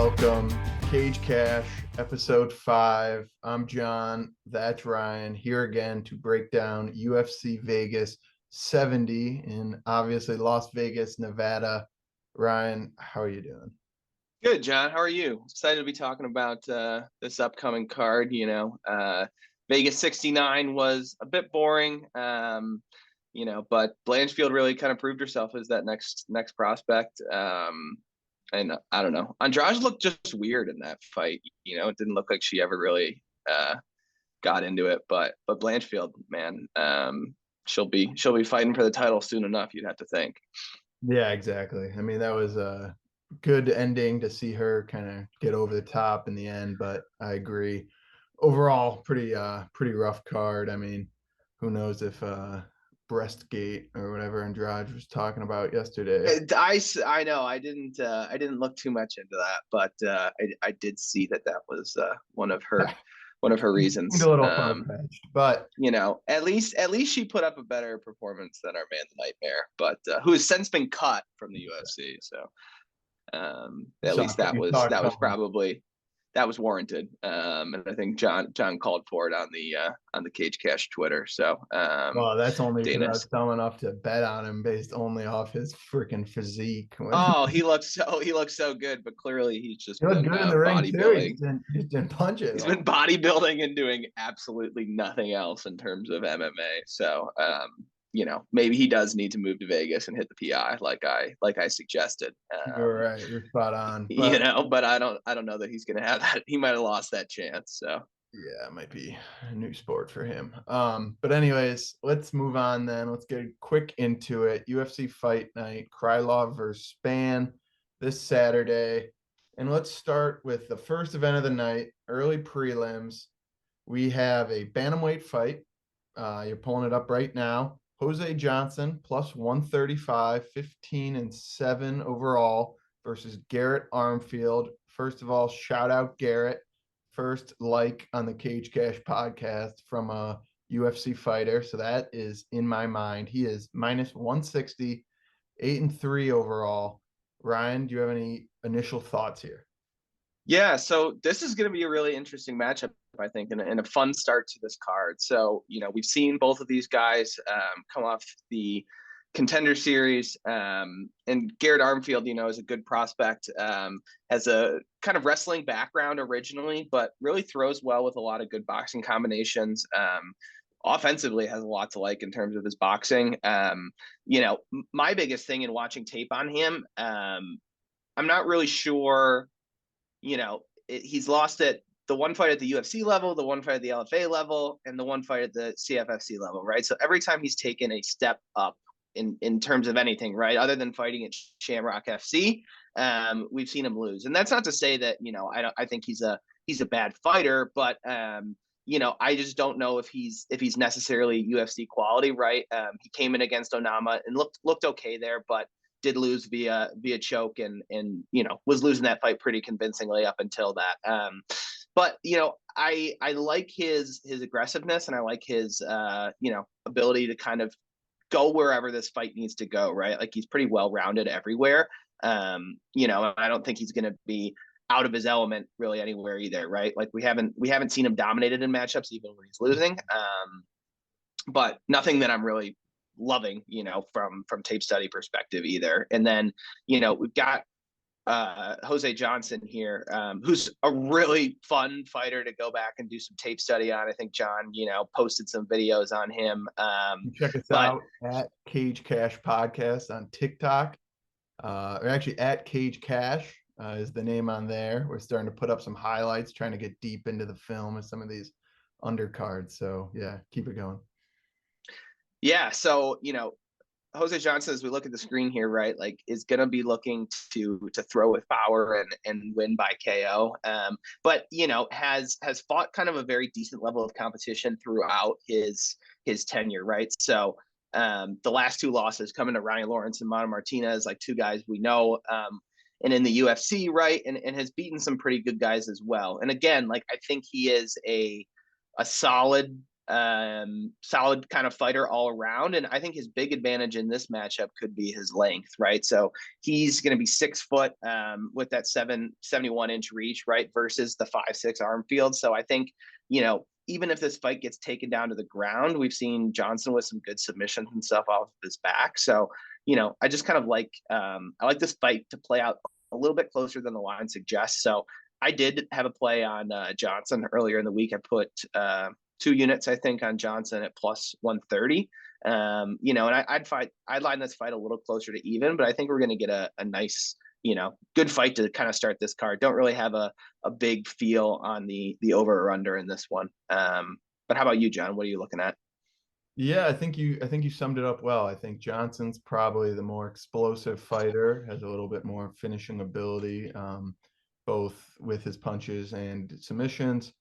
welcome. Cage Cash, episode 5. I'm John. That's Ryan, here again to break down UFC Vegas 70 in obviously Las Vegas, Nevada. Ryan, how are you doing? Good, John. How are you? Excited to be talking about this upcoming card. Vegas 69 was a bit boring, but Blanchfield really kind of proved herself as that next prospect. And I don't know, Andrade looked just weird in that fight. It didn't look like she ever really got into it. But Blanchfield, man, she'll be fighting for the title soon enough. You'd have to think. Yeah, exactly. I mean, that was a good ending to see her kind of get over the top in the end, but I agree. Overall, pretty rough card. I mean, who knows if Breastgate or whatever Andrade was talking about yesterday. I know I didn't look too much into that, but I did see that was one of her Seemed reasons. a little far-fetched, but At least she put up a better performance than our man the Nightmare, but who has since been cut from the UFC. So at least that was probably that was warranted. And I think John called for it on the Cage Cash Twitter. So well, that's only because I Dana. was dumb enough to bet on him based only off his freaking physique. Oh, he looks so good, but clearly he's just He looked been good in the ring too. bodybuilding. He just didn't punch it. He's been bodybuilding and doing absolutely nothing else in terms of MMA. So maybe he does need to move to Vegas and hit the PI like I suggested. You're right. You're spot on. But I don't know that he's gonna have that. He might have lost that chance. So yeah, it might be a new sport for him. But anyways, let's move on then. Let's get quick into it. UFC Fight Night, Krylov versus Spann this Saturday. And let's start with the first event of the night, early prelims. We have a bantamweight fight. You're pulling it up right now. Jose Johnson plus 135, 15-7 overall versus Garrett Armfield. First of all, shout out Garrett. First like on the Cage Cash podcast from a UFC fighter. So that is in my mind. He is minus 160, 8-3 overall. Ryan, do you have any initial thoughts here? yeah, so this is going to be a really interesting matchup, I think, and a fun start to this card. So we've seen both of these guys come off the Contender Series, and Garrett Armfield, is a good prospect, has a kind of wrestling background originally, but really throws well with a lot of good boxing combinations. Offensively has a lot to like in terms of his boxing. My biggest thing in watching tape on him, I'm not really sure. He's lost it the one fight at the UFC level, the one fight at the LFA level, and the one fight at the CFFC level, right? So every time he's taken a step up in terms of anything, right, other than fighting at Shamrock FC, we've seen him lose. And that's not to say that I think he's a bad fighter, but I just don't know if he's necessarily UFC quality, right? He came in against Onama and looked okay there, but did lose via choke and was losing that fight pretty convincingly up until that. But I like his aggressiveness, and I like his ability to kind of go wherever this fight needs to go, right? Like he's pretty well rounded everywhere. I don't think he's going to be out of his element really anywhere either, right? Like we haven't seen him dominated in matchups even when he's losing. But nothing that I'm really loving, from tape study perspective either. And then, we've got Jose Johnson here, who's a really fun fighter to go back and do some tape study on. I think John, posted some videos on him. Check us out at Cage Cash Podcast on TikTok, or actually at Cage Cash is the name on there. We're starting to put up some highlights, trying to get deep into the film of some of these undercards. So yeah, keep it going. Yeah, so Jose Johnson, as we look at the screen here, right, like is going to be looking to throw with power and win by KO. But has fought kind of a very decent level of competition throughout his tenure, right? So the last two losses coming to Ronnie Lawrence and Mano Martinez, like two guys we know, and in the UFC, right, and has beaten some pretty good guys as well. And again, like I think he is a solid solid kind of fighter all around. And I think his big advantage in this matchup could be his length, right? So he's going to be 6 foot with that 71-inch reach, right? Versus the 5'6" Armfield. So I think, even if this fight gets taken down to the ground, we've seen Johnson with some good submissions and stuff off of his back. So, I just kind of I like this fight to play out a little bit closer than the line suggests. So I did have a play on Johnson earlier in the week. I put 2 units, I think, on Johnson at plus 130. And I'd line this fight a little closer to even, but I think we're going to get a nice, good fight to kind of start this card. Don't really have a big feel on the over or under in this one. But how about you, John? What are you looking at? Yeah, I think you summed it up well. I think Johnson's probably the more explosive fighter, has a little bit more finishing ability, both with his punches and submissions.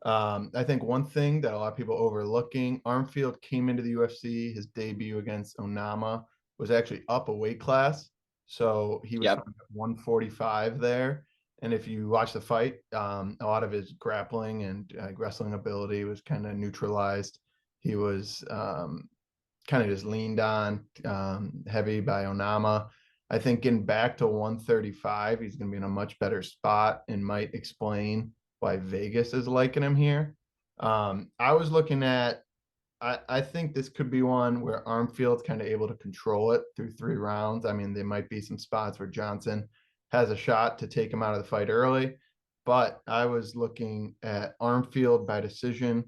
I think one thing that a lot of people overlooking, Armfield came into the UFC, his debut against Onama was actually up a weight class. So he was Yep. fighting at 145 there. And if you watch the fight, a lot of his grappling and wrestling ability was kind of neutralized. He was kind of just leaned on heavy by Onama. I think getting back to 135, he's going to be in a much better spot and might explain why Vegas is liking him here. I was looking at, I think this could be one where Armfield's kind of able to control it through 3 rounds. I mean, there might be some spots where Johnson has a shot to take him out of the fight early, but I was looking at Armfield by decision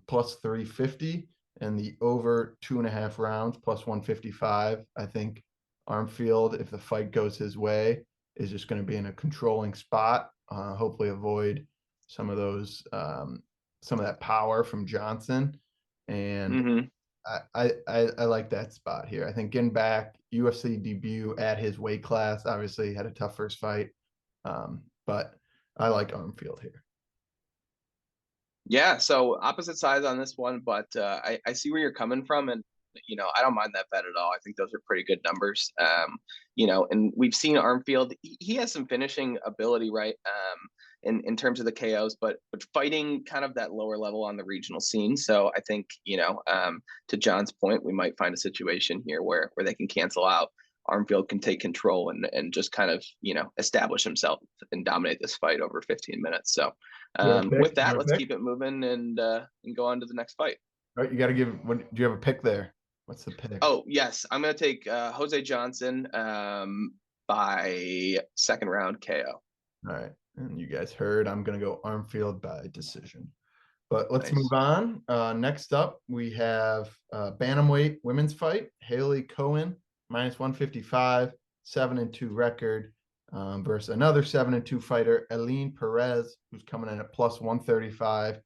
plus 350 and the over 2.5 rounds plus 155. I think Armfield, if the fight goes his way, is just going to be in a controlling spot. Hopefully, avoid some of those, some of that power from Johnson, and Mm-hmm. I like that spot here. I think getting back UFC debut at his weight class, obviously had a tough first fight, but I like Armfield here. Yeah, so opposite sides on this one, but I see where you're coming from, and I don't mind that bet at all. I think those are pretty good numbers. And we've seen Armfield; he has some finishing ability, right? In terms of the KOs, but fighting kind of that lower level on the regional scene. So I think to John's point, we might find a situation here where they can cancel out. Armfield can take control and just kind of establish himself and dominate this fight over 15 minutes. So You have a pick? with You that, have a let's pick? keep it moving and go on to the next fight. All right, you got to give. What do you have a pick there? What's the pick? Oh yes, I'm gonna take Jose Johnson by second round KO. All right, and you guys heard I'm gonna go Armfield by decision. But let's move Nice. on. Next up, we have bantamweight women's fight. Haley Cohen minus 155, 7-2 record, versus another 7-2 fighter, Aline Perez, who's coming in at plus 135.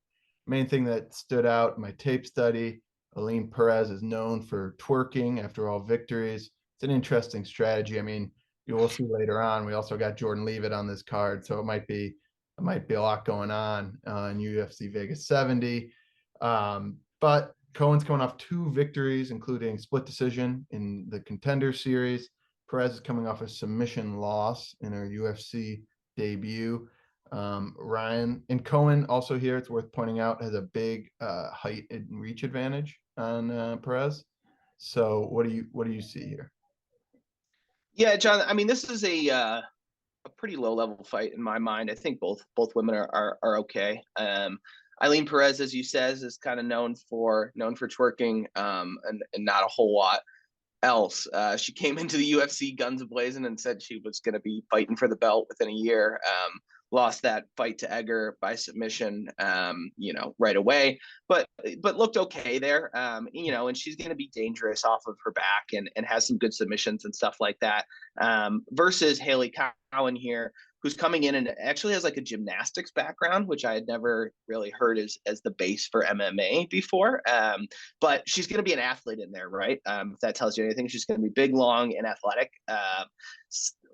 Main thing that stood out in my tape study, Aline Perez is known for twerking after all victories. It's an interesting strategy. I mean, you will see later on. We also got Jordan Leavitt on this card, so it might be a lot going on in UFC Vegas 70. But Cohen's coming off 2 victories, including split decision in the Contender Series. Perez is coming off a submission loss in her UFC debut. Ryan and Cohen also here, it's worth pointing out, has a big height and reach advantage on Perez. So what do you see here? Yeah, John. I mean, this is a pretty low level fight in my mind. I think both women are okay. Eileen Perez, as you says, is kind of known for twerking, and not a whole lot else. She came into the UFC guns blazing and said she was going to be fighting for the belt within a year. Lost that fight to Egger by submission, right away, but looked okay there. And she's going to be dangerous off of her back and has some good submissions and stuff like that. Versus Haley Cowan here, who's coming in and actually has like a gymnastics background, which I had never really heard as the base for MMA before. But she's going to be an athlete in there, right? If that tells you anything, she's going to be big, long, and athletic.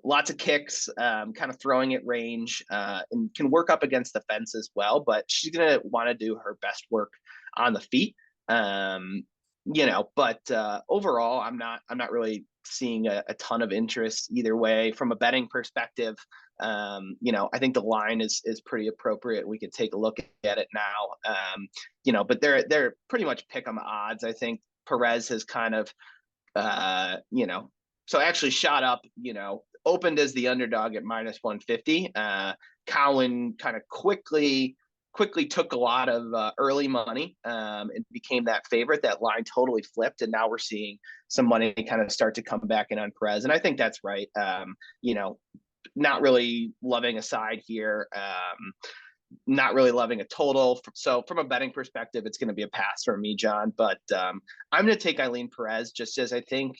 Lots of kicks, kind of throwing at range, and can work up against the fence as well. But she's going to want to do her best work on the feet. But overall, I'm not really seeing a ton of interest either way from a betting perspective. I think the line is pretty appropriate. We could take a look at it now. But they're pretty much pick 'em odds. I think Perez has kind of so actually shot up, opened as the underdog at minus 150. Cowan kind of quickly took a lot of early money and became that favorite. That line totally flipped, and now we're seeing some money kind of start to come back in on Perez, and I think that's right. Not really loving a side here. Not really loving a total. So from a betting perspective, it's going to be a pass for me, John. But I'm going to take Eileen Perez just as I think,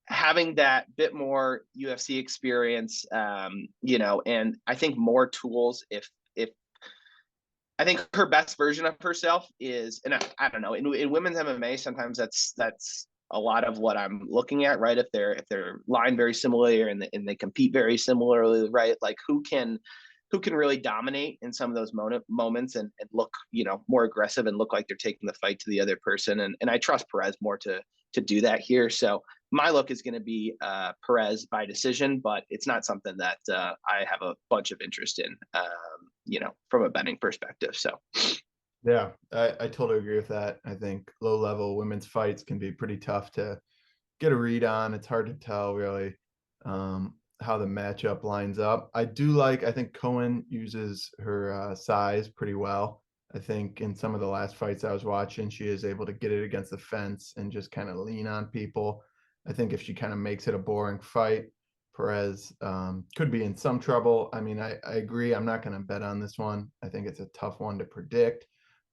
having that bit more UFC experience, and I think more tools. If I think her best version of herself is, and I don't know, in women's MMA, sometimes that's a lot of what I'm looking at, right? If they're lined very similarly and they compete very similarly, right? Like who can really dominate in some of those moments and look, more aggressive and look like they're taking the fight to the other person. And I trust Perez more to do that here. So my look is going to be Perez by decision, but it's not something that I have a bunch of interest in, from a betting perspective. So Yeah, I totally agree with that. I think low level women's fights can be pretty tough to get a read on. It's hard to tell really how the matchup lines up. I think Cohen uses her size pretty well. I think in some of the last fights I was watching, she is able to get it against the fence and just kind of lean on people. I think if she kind of makes it a boring fight, Perez could be in some trouble. I mean, I agree. I'm not going to bet on this one. I think it's a tough one to predict.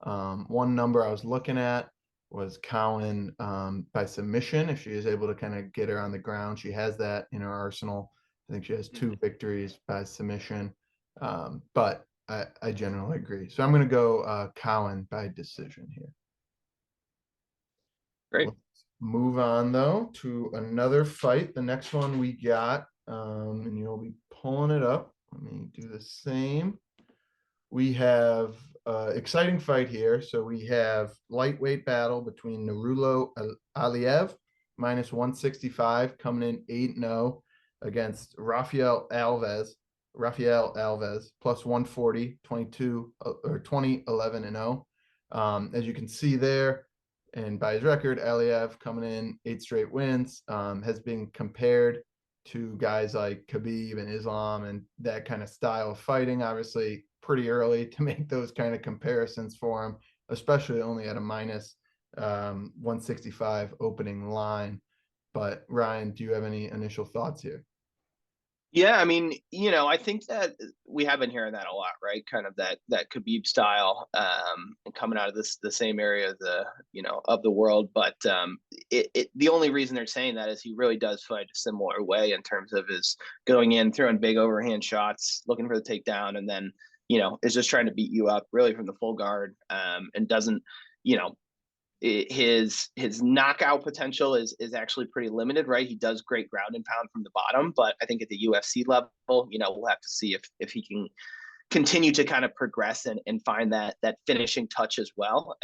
One number I was looking at was Cowan by submission. If she is able to kind of get her on the ground, she has that in her arsenal. I think she has 2 victories by submission. But I generally agree. So I'm going to go Cowan by decision here. great. Let's move on though to another fight. The next one we got, and you'll be pulling it up. Let me do the same. We have exciting fight here. So we have lightweight battle between Narulo Aliev, minus 165, coming in 8-0 against Rafael Alves, plus 140, 22 or 20, 11 and 0. As you can see there, and by his record, Aliev coming in 8 straight wins, has been compared to guys like Khabib and Islam and that kind of style of fighting. Obviously, pretty early to make those kind of comparisons for him, especially only at a minus 165 opening line. But Ryan, do you have any initial thoughts here? Yeah, I mean, I think that we have been hearing that a lot, right? Kind of that Khabib style, coming out of the same area of the world. But the only reason they're saying that is he really does fight a similar way in terms of his going in, throwing big overhand shots, looking for the takedown, and then is just trying to beat you up really from the full guard, and doesn't, his knockout potential is actually pretty limited, right? He does great ground and pound from the bottom, but I think at the UFC level, we'll have to see if he can continue to kind of progress and find that finishing touch as well.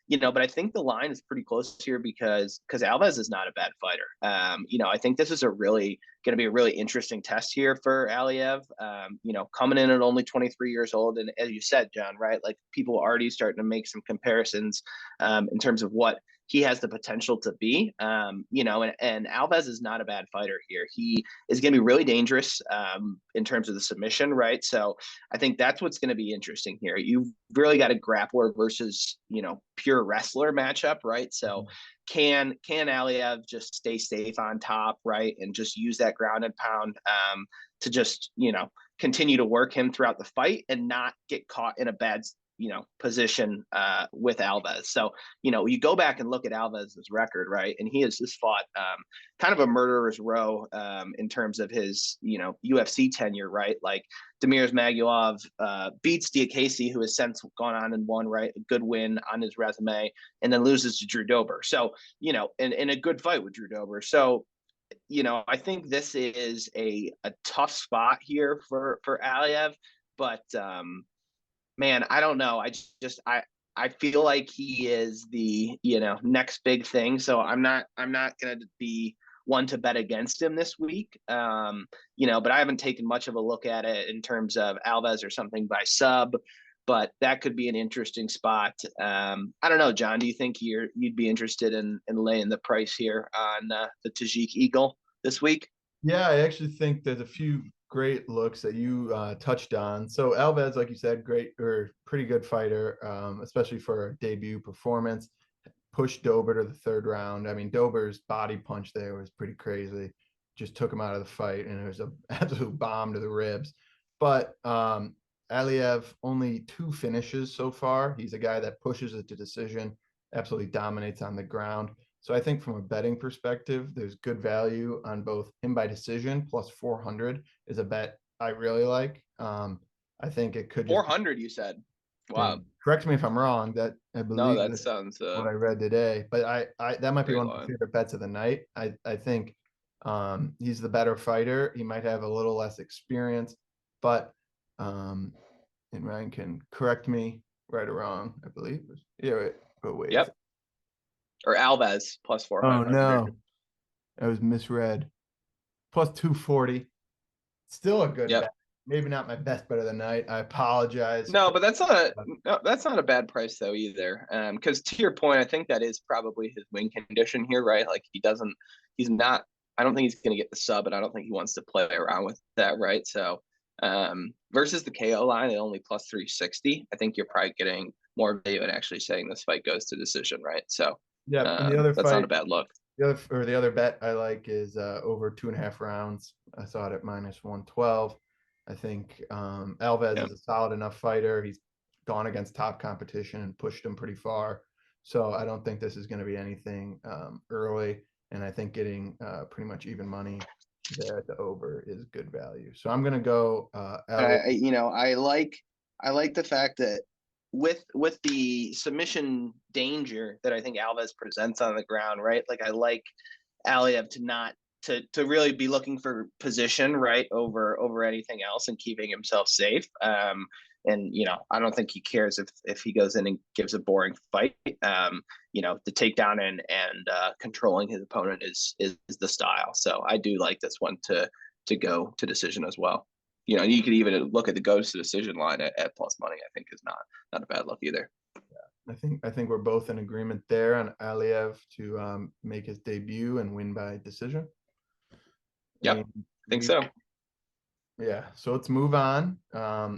But I think the line is pretty close here because Alves is not a bad fighter. I think this is going to be a really interesting test here for Aliev. Coming in at only 23 years old, and as you said, John, right? Like people are already starting to make some comparisons in terms of what he has the potential to be. And Alves is not a bad fighter here. He is going to be really dangerous in terms of the submission, right? So I think that's what's going to be interesting here. You've really got a grappler versus, pure wrestler matchup, right? So can Aliev just stay safe on top, right? And just use that ground and pound to just, continue to work him throughout the fight and not get caught in a bad position with Alves. So, you go back and look at Alves' record, right? And he has just fought kind of a murderer's row in terms of his, UFC tenure, right? Like Demirs Magulov beats Diakese, who has since gone on and won, right? A good win on his resume, and then loses to Drew Dober. So, in a good fight with Drew Dober. So, I think this is a tough spot here for Aliev, but man, I don't know. I feel like he is the next big thing. So I'm not gonna be one to bet against him this week. But I haven't taken much of a look at it in terms of Alves or something by sub, but that could be an interesting spot. I don't know, John, do you think you'd be interested in laying the price here on the Tajik Eagle this week? Yeah, I actually think there's a few great looks that you touched on. So Alves, like you said, great or pretty good fighter, especially for a debut performance. Pushed Dober to the third round. I mean, Dober's body punch there was pretty crazy. Just took him out of the fight, and it was an absolute bomb to the ribs. But Aliev only 2 finishes so far. He's a guy that pushes it to decision, absolutely dominates on the ground. So I think from a betting perspective, there's good value on both him by decision plus 400 is a bet I really like. I think it could just 400, you said. yeah, Wow. correct me if I'm wrong. That I No, believe that that's sounds what I read today. But I that might be great one of my line. favorite bets of the night. I think he's the better fighter. He might have a little less experience, but and Ryan can correct me right or wrong. I believe. Yeah, wait, but wait. Yep. Or Alves plus Oh 400. no, I was misread. Plus 240. Still a good Yep. bet. Maybe not my best bet of the night. I apologize No, for. but that's not a bad price though either. Because to your point, I think that is probably his win condition here, right? Like he's not. I don't think he's going to get the sub, and I don't think he wants to play around with that, right? So, versus the KO line at only plus 360, I think you're probably getting more value in actually saying this fight goes to decision, right? So, Yep. And the other that's not a fight, bad look. the other bet I like is over 2.5 rounds. I saw it at minus 112. I think Alves Yeah. is a solid enough fighter. He's gone against top competition and pushed him pretty far. So I don't think this is going to be anything early. And I think getting pretty much even money there at the over is good value. So I'm going to go Elliot. I like the fact that with the submission danger that I think Alves presents on the ground, right? Like I like Aliev to not to really be looking for position, right, over anything else and keeping himself safe. And I don't think he cares if he goes in and gives a boring fight. The takedown and controlling his opponent is the style. So I do like this one to go to decision as well. You could even look at the goes to decision line at plus money. I think is not a bad look either. I think we're both in agreement there on Aliev to make his debut and win by decision. Yep, And I think so. yeah, so let's move on.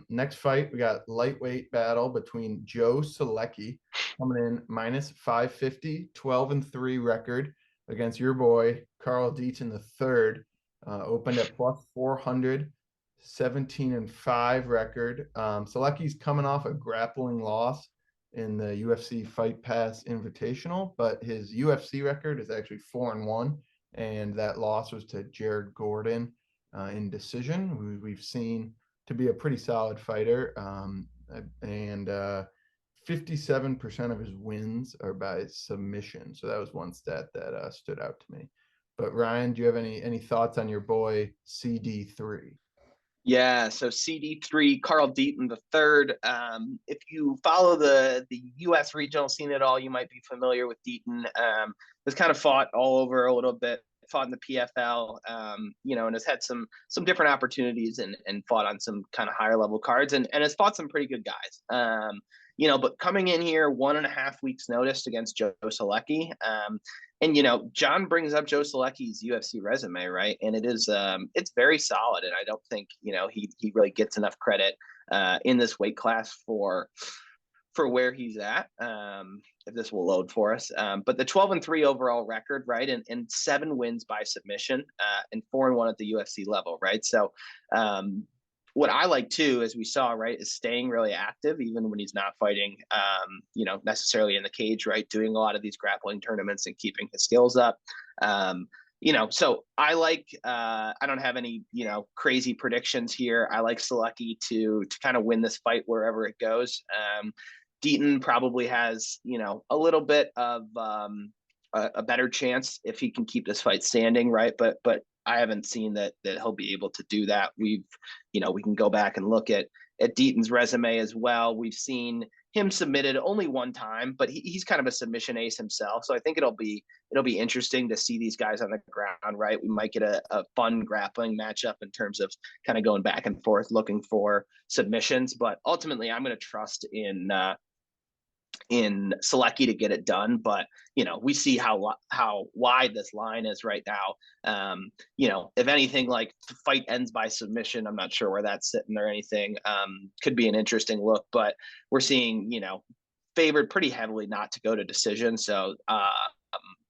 Next fight, we got lightweight battle between Joe Selecki coming in minus 550, 12-3 record against your boy Carl Deaton the third. Opened at plus 400, 17-5 record. Selecki's coming off a grappling loss in the UFC Fight Pass Invitational, but his UFC record is actually 4-1, and that loss was to Jared Gordon in decision. We've seen to be a pretty solid fighter, and 57% of his wins are by submission. So that was one stat that stood out to me. But Ryan, do you have any thoughts on your boy CD3? Yeah, so CD3, Carl Deaton the third. If you follow the U.S. regional scene at all, you might be familiar with Deaton. Has kind of fought all over a little bit. Fought in the PFL, and has had some different opportunities and fought on some kind of higher level cards and has fought some pretty good guys. But coming in here 1.5 weeks notice against Joe Selecki. And John brings up Joe Selecki's UFC resume, right? And it's very solid. And I don't think he really gets enough credit in this weight class for where he's at. If this will load for us, but the 12-3 overall record, right, and 7 wins by submission, and 4-1 at the UFC level, right? So, what I like too, as we saw, right, is staying really active even when he's not fighting, necessarily in the cage, right, doing a lot of these grappling tournaments and keeping his skills up. So I like, I don't have any, crazy predictions here. I like Selecki to kind of win this fight wherever it goes. Deaton probably has, a little bit of a better chance if he can keep this fight standing, right? But I haven't seen that he'll be able to do that. We can go back and look at Deaton's resume as well. We've seen him submitted only one time, but he's kind of a submission ace himself. So I think it'll be interesting to see these guys on the ground, right? We might get a fun grappling matchup in terms of kind of going back and forth looking for submissions. But ultimately, I'm going to trust in Selecki to get it done. But we see how wide this line is right now. If anything, like the fight ends by submission, I'm not sure where that's sitting or anything. Could be an interesting look, but we're seeing favored pretty heavily not to go to decision. So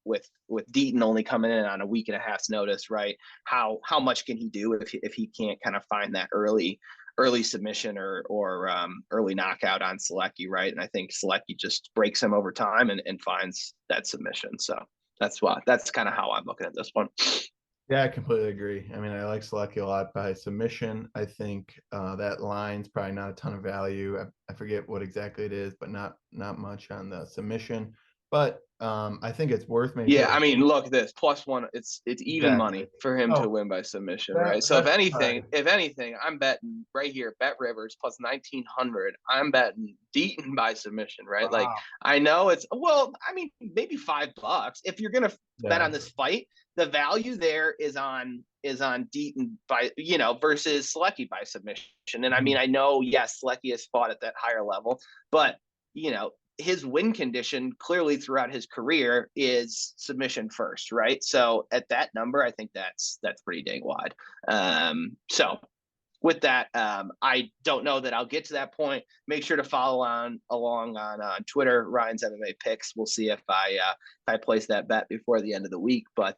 with Deaton only coming in on a week and a half's notice, right? How much can he do if he can't kind of find that early submission or early knockout on Selecki, right? And I think Selecki just breaks him over time and finds that submission. So that's kind of how I'm looking at this one. Yeah, I completely agree. I mean, I like Selecki a lot by submission. I think that line's probably not a ton of value. I forget what exactly it is, but not much on the submission. But I think it's worth Yeah, I maintaining. mean, look, this +1, it's even Exactly. money for him to Oh, win by submission, right? So if that's anything, fine. I'm betting right here, Bet Rivers +1900. I'm betting Deaton by submission, right? Like Wow. I know I mean, maybe $5. If you're gonna bet Yeah. on this fight, the value there is on Deaton by versus Selecki by submission. And I mean, Mhm. I know, yes, Selecki has fought at that higher level, but his win condition clearly throughout his career is submission first, right? So at that number, I think that's pretty dang wide. So with that, I don't know that I'll get to that point. Make sure to follow along on Twitter, Ryan's MMA Picks. We'll see if I place that bet before the end of the week. But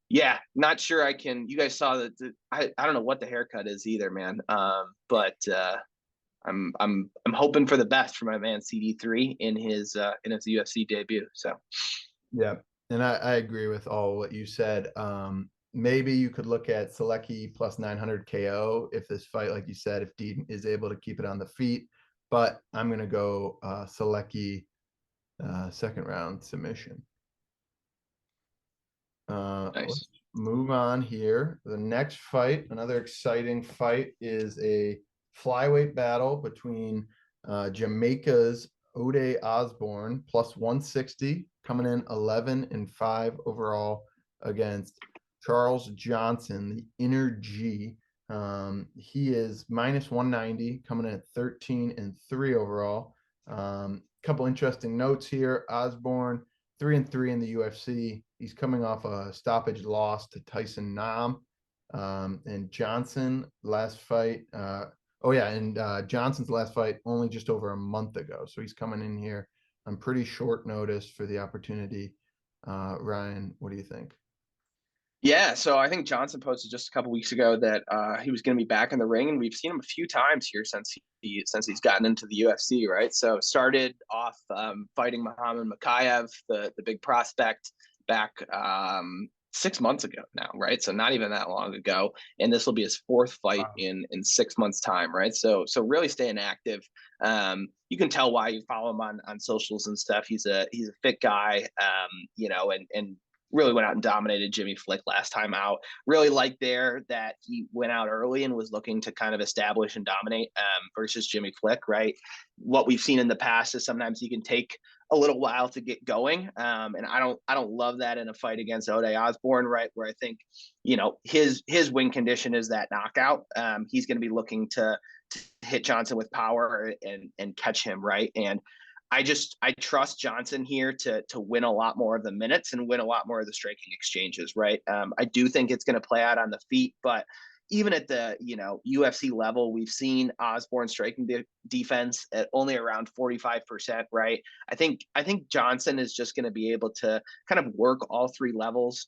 yeah, not sure I can. You guys saw that. I don't know what the haircut is either, man. But I'm hoping for the best for my man CD3 in his UFC debut. So Yeah. And I agree with all what you said. Maybe you could look at Selecki +900 KO if this fight, like you said, if Dean is able to keep it on the feet. But I'm gonna go Selecki second round submission. Let's nice. move on here. The next fight, another exciting fight, is a flyweight battle between Jamaica's Ode Osborne +160, coming in 11-5 overall against Charles Johnson, the inner G. He is -190, coming in at 13-3 overall. Couple interesting notes here. Osborne 3-3 in the UFC. He's coming off a stoppage loss to Tyson Nam. And Johnson last fight. Johnson's last fight only just over a month ago. So he's coming in here on pretty short notice for the opportunity. Ryan, what do you think? Yeah, so I think Johnson posted just a couple weeks ago that he was going to be back in the ring, and we've seen him a few times here since he's gotten into the UFC, right? So started off fighting Muhammad Makayev, the big prospect, back 6 months ago now, right? So not even that long ago, and this will be his fourth fight Wow. in 6 months' time, right? So really staying active. You can tell why you follow him on socials and stuff. He's a fit guy, and really went out and dominated Jimmy Flick last time out. Really liked there that he went out early and was looking to kind of establish and dominate versus Jimmy Flick, right? What we've seen in the past is sometimes he can take a little while to get going. And I don't love that in a fight against Ode Osborne, right? Where I think, his win condition is that knockout. He's going to be looking to hit Johnson with power and catch him, right? And I trust Johnson here to win a lot more of the minutes and win a lot more of the striking exchanges, right? I do think it's going to play out on the feet, but even at the UFC level, we've seen Osborne striking defense at only around 45%, right? I think Johnson is just going to be able to kind of work all three levels,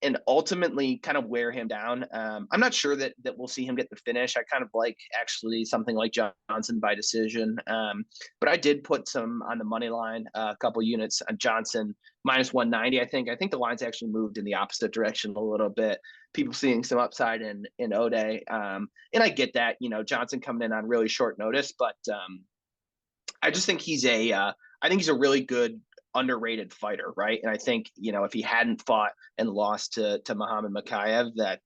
and ultimately kind of wear him down. I'm not sure that we'll see him get the finish. I kind of like actually something like Johnson by decision. But I did put some on the money line, a couple units on Johnson -190. I think the line's actually moved in the opposite direction a little bit. People seeing some upside in Ode. And I get that, Johnson coming in on really short notice, but I just think he's a really good underrated fighter, right? And I think if he hadn't fought and lost to Muhammad Makayev, that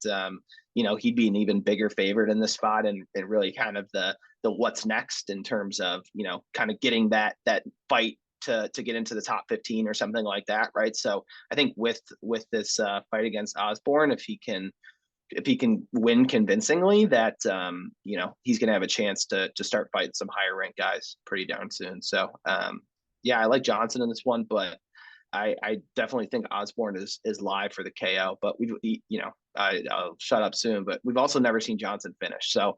he'd be an even bigger favorite in this spot, and really kind of the the what's next in terms of, you know, kind of getting that fight to get into the top 15 or something like that, right? So I think with this fight against Osborne, if he can win convincingly, that you know, he's going to have a chance to start fighting some higher ranked guys pretty darn soon. So yeah, I like Johnson in this one, but I definitely think Osborne is live for the KO. But you know, I'll shut up soon. But we've also never seen Johnson finish, so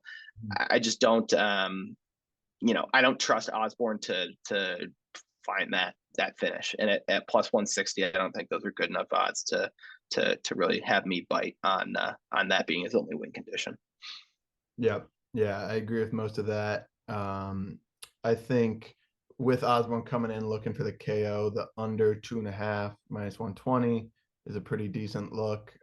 I just don't you know, I don't trust Osborne to find that finish. And at plus 160, I don't think those are good enough odds to really have me bite on that being his only win condition. Yep. Yeah, I agree with most of that. I think with Osborne coming in looking for the KO, the under 2.5 minus 120 is a pretty decent look.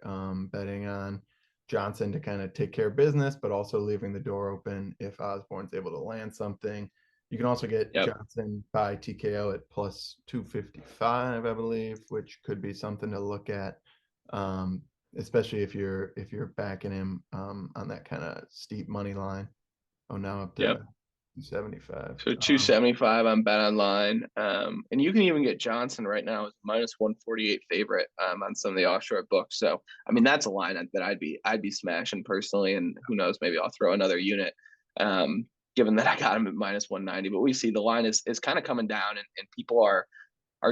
Betting on Johnson to kind of take care of business, but also leaving the door open if Osborne's able to land something. You can also get Yep. Johnson by TKO at plus 255, I believe, which could be something to look at. Especially if you're backing him on that kind of steep money line. Oh, now up to Yep. 275. So 275 on Bet Online. And you can even get Johnson right now as minus 148 favorite on some of the offshore books. So I mean, that's a line that I'd be smashing personally. And who knows, maybe I'll throw another unit. Given that I got him at minus 190. But we see the line is kind of coming down, and people are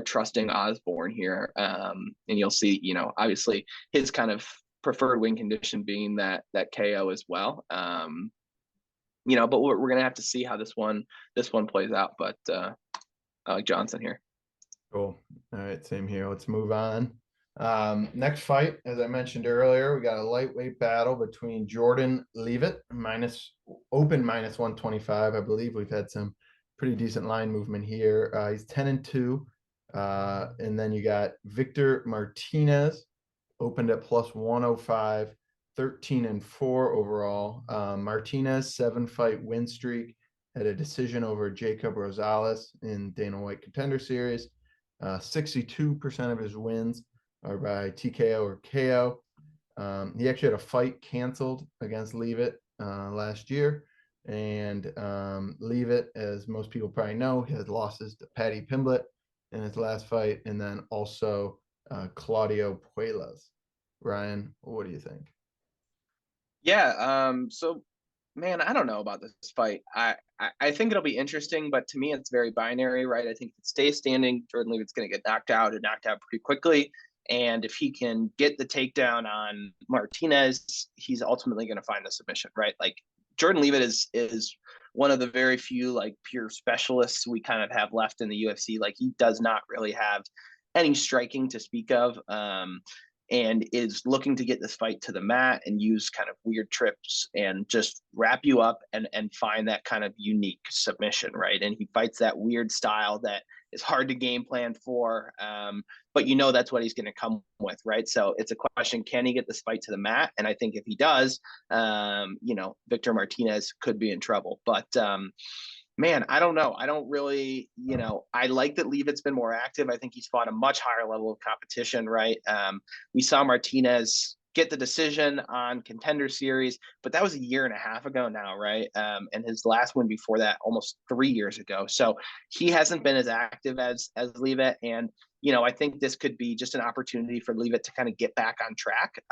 trusting Osborne here. And you'll see, you know, obviously his kind of preferred win condition being that KO as well. You know, but we're gonna have to see how this one plays out. But I like Johnson here. Cool. All right, same here. Let's move on. Next fight, as I mentioned earlier, we got a lightweight battle between Jordan Leavitt minus 125. I believe we've had some pretty decent line movement here. He's 10-2. And then you got Victor Martinez opened at plus 105, 13-4 overall. Martinez, 7-fight win streak, had a decision over Jacob Rosales in Dana White Contender Series. 62% of his wins are by TKO or KO. He actually had a fight canceled against Leavitt last year. And Leavitt, as most people probably know, he has losses to Paddy Pimblett in his last fight, and then also Claudio Puelas. Ryan, what do you think? Yeah. So, man, I don't know about this fight. I think it'll be interesting, but to me, it's very binary, right? I think if it stays standing, Jordan Leavitt's going to get knocked out and knocked out pretty quickly. And if he can get the takedown on Martinez, he's ultimately going to find the submission, right? Like Jordan Leavitt is one of the very few like pure specialists we kind of have left in the UFC. Like he does not really have any striking to speak of. And is looking to get this fight to the mat and use kind of weird trips and just wrap you up and find that kind of unique submission, right? And he fights that weird style that is hard to game plan for, but you know that's what he's going to come with, right? So it's a question: can he get this fight to the mat? And I think if he does, you know, Victor Martinez could be in trouble. But man, I don't know. I don't really, you know, I like that Leavitt's been more active. I think he's fought a much higher level of competition, right? We saw Martinez get the decision on Contender Series, but that was a year and a half ago now, right? And his last win before that, almost 3 years ago. So he hasn't been as active as Leavitt. And, you know, I think this could be just an opportunity for Leavitt to kind of get back on track.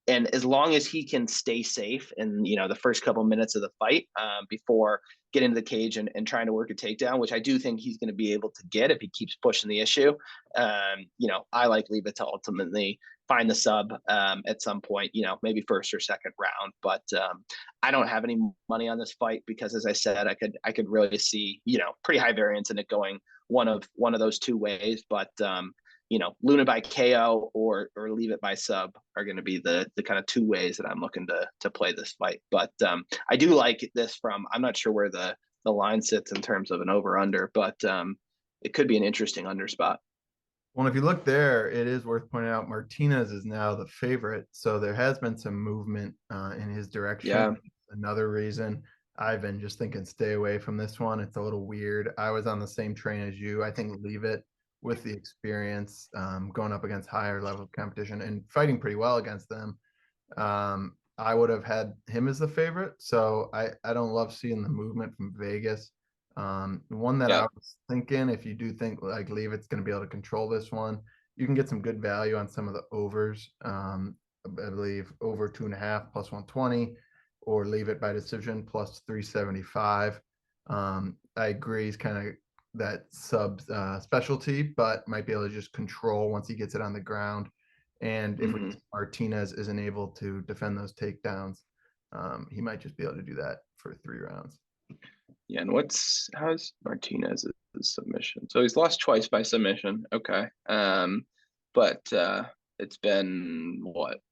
And as long as he can stay safe in, you know, the first couple minutes of the fight before getting into the cage and trying to work a takedown, which I do think he's going to be able to get if he keeps pushing the issue. You know, I like Leavitt to ultimately find the sub at some point, you know, maybe first or second round. But I don't have any money on this fight because, as I said, I could really see, you know, pretty high variance in it going one of those two ways. But you know, Luna by KO or Leavitt by sub are going to be the kind of two ways that I'm looking to play this fight. But I do like this from, I'm not sure where the line sits in terms of an over under, but it could be an interesting under spot. Well, if you look there, it is worth pointing out Martinez is now the favorite. So there has been some movement in his direction. Yeah. Another reason I've been just thinking stay away from this one. It's a little weird. I was on the same train as you. I think Leavitt with the experience going up against higher level competition and fighting pretty well against them. I would have had him as the favorite. So I don't love seeing the movement from Vegas. One that I Yep. was thinking, if you do think like Leavitt's going to be able to control this one, you can get some good value on some of the overs. I believe over 2.5 plus 120, or leave it by decision plus 375. I agree. He's kind of that sub specialty, but might be able to just control once he gets it on the ground. And if Hmm. Martinez isn't able to defend those takedowns, he might just be able to do that for 3 rounds. Yeah, and how's Martinez's submission? So he's lost twice by submission. Okay. But it's been what,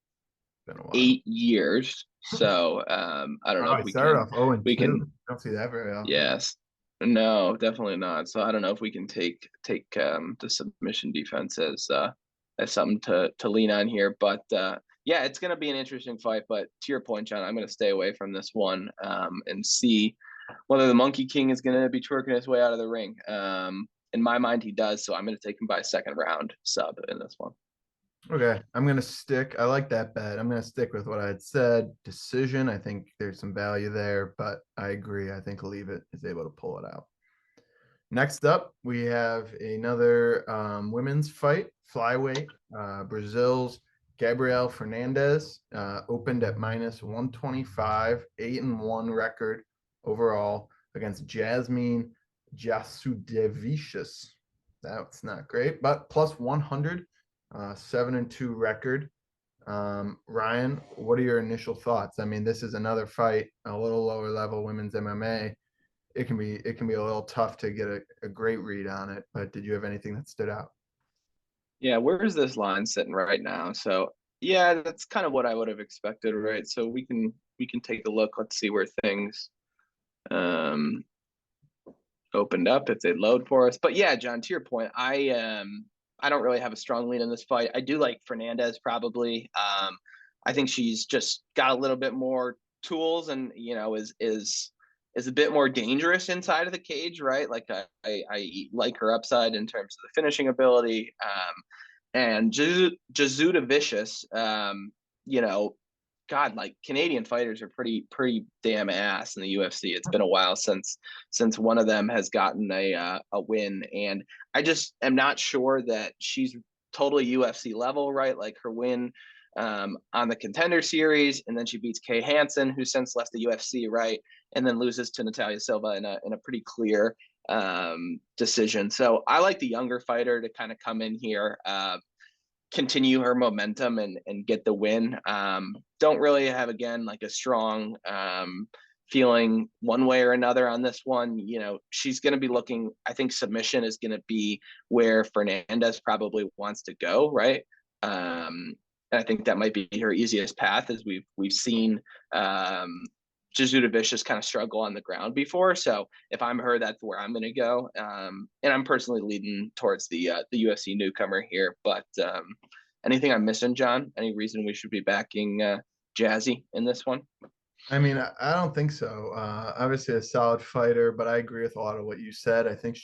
Been a while. 8 years. So I don't know Oh, if he started off 0 and we 2. can Don't see that very often. yes. No, definitely not. So I don't know if we can take the submission defense as something to lean on here. But yeah, it's gonna be an interesting fight. But to your point, John, I'm gonna stay away from this one and see whether the Monkey King is going to be twerking his way out of the ring. In my mind, he does. So I'm going to take him by second round sub in this one. Okay, I'm gonna stick. I like that bet. I'm gonna stick with what I had said. Decision. I think there's some value there, but I agree. I think Leave It is able to pull it out. Next up, we have another women's fight, flyweight. Brazil's Gabrielle Fernandez opened at minus 125, 8-1 record overall against Jasmine Jasudavicius. That's not great, but plus 100, 7-2 record. Ryan, what are your initial thoughts? I mean, this is another fight, a little lower level women's MMA. It can be a little tough to get a great read on it, but did you have anything that stood out? Yeah, where's this line sitting right now? So yeah, that's kind of what I would have expected, right? So we can take a look. Let's see where things um opened up if they load for us. But yeah, John, to your point, I don't really have a strong lead in this fight. I do like Fernandez probably. I think she's just got a little bit more tools and is a bit more dangerous inside of the cage, right? Like I like her upside in terms of the finishing ability. And Jazuda Vicious, you know, God, like Canadian fighters are pretty damn ass in the UFC. It's been a while since one of them has gotten a win, and I just am not sure that she's totally UFC level, right? Like her win on the Contender Series, and then she beats Kay Hansen, who since left the UFC, right, and then loses to Natalia Silva in a pretty clear decision. So I like the younger fighter to kind of come in here. Continue her momentum and get the win. Don't really have again like a strong feeling one way or another on this one. She's going to be looking. I think submission is going to be where Fernandez probably wants to go, right? And I think that might be her easiest path, as we've seen Jazuda Vicious kind of struggle on the ground before. So if I'm her, that's where I'm going to go. And I'm personally leading towards the UFC newcomer here. But anything I'm missing, John? Any reason we should be backing Jazzy in this one? I mean, I don't think so. Obviously, a solid fighter, but I agree with a lot of what you said. I think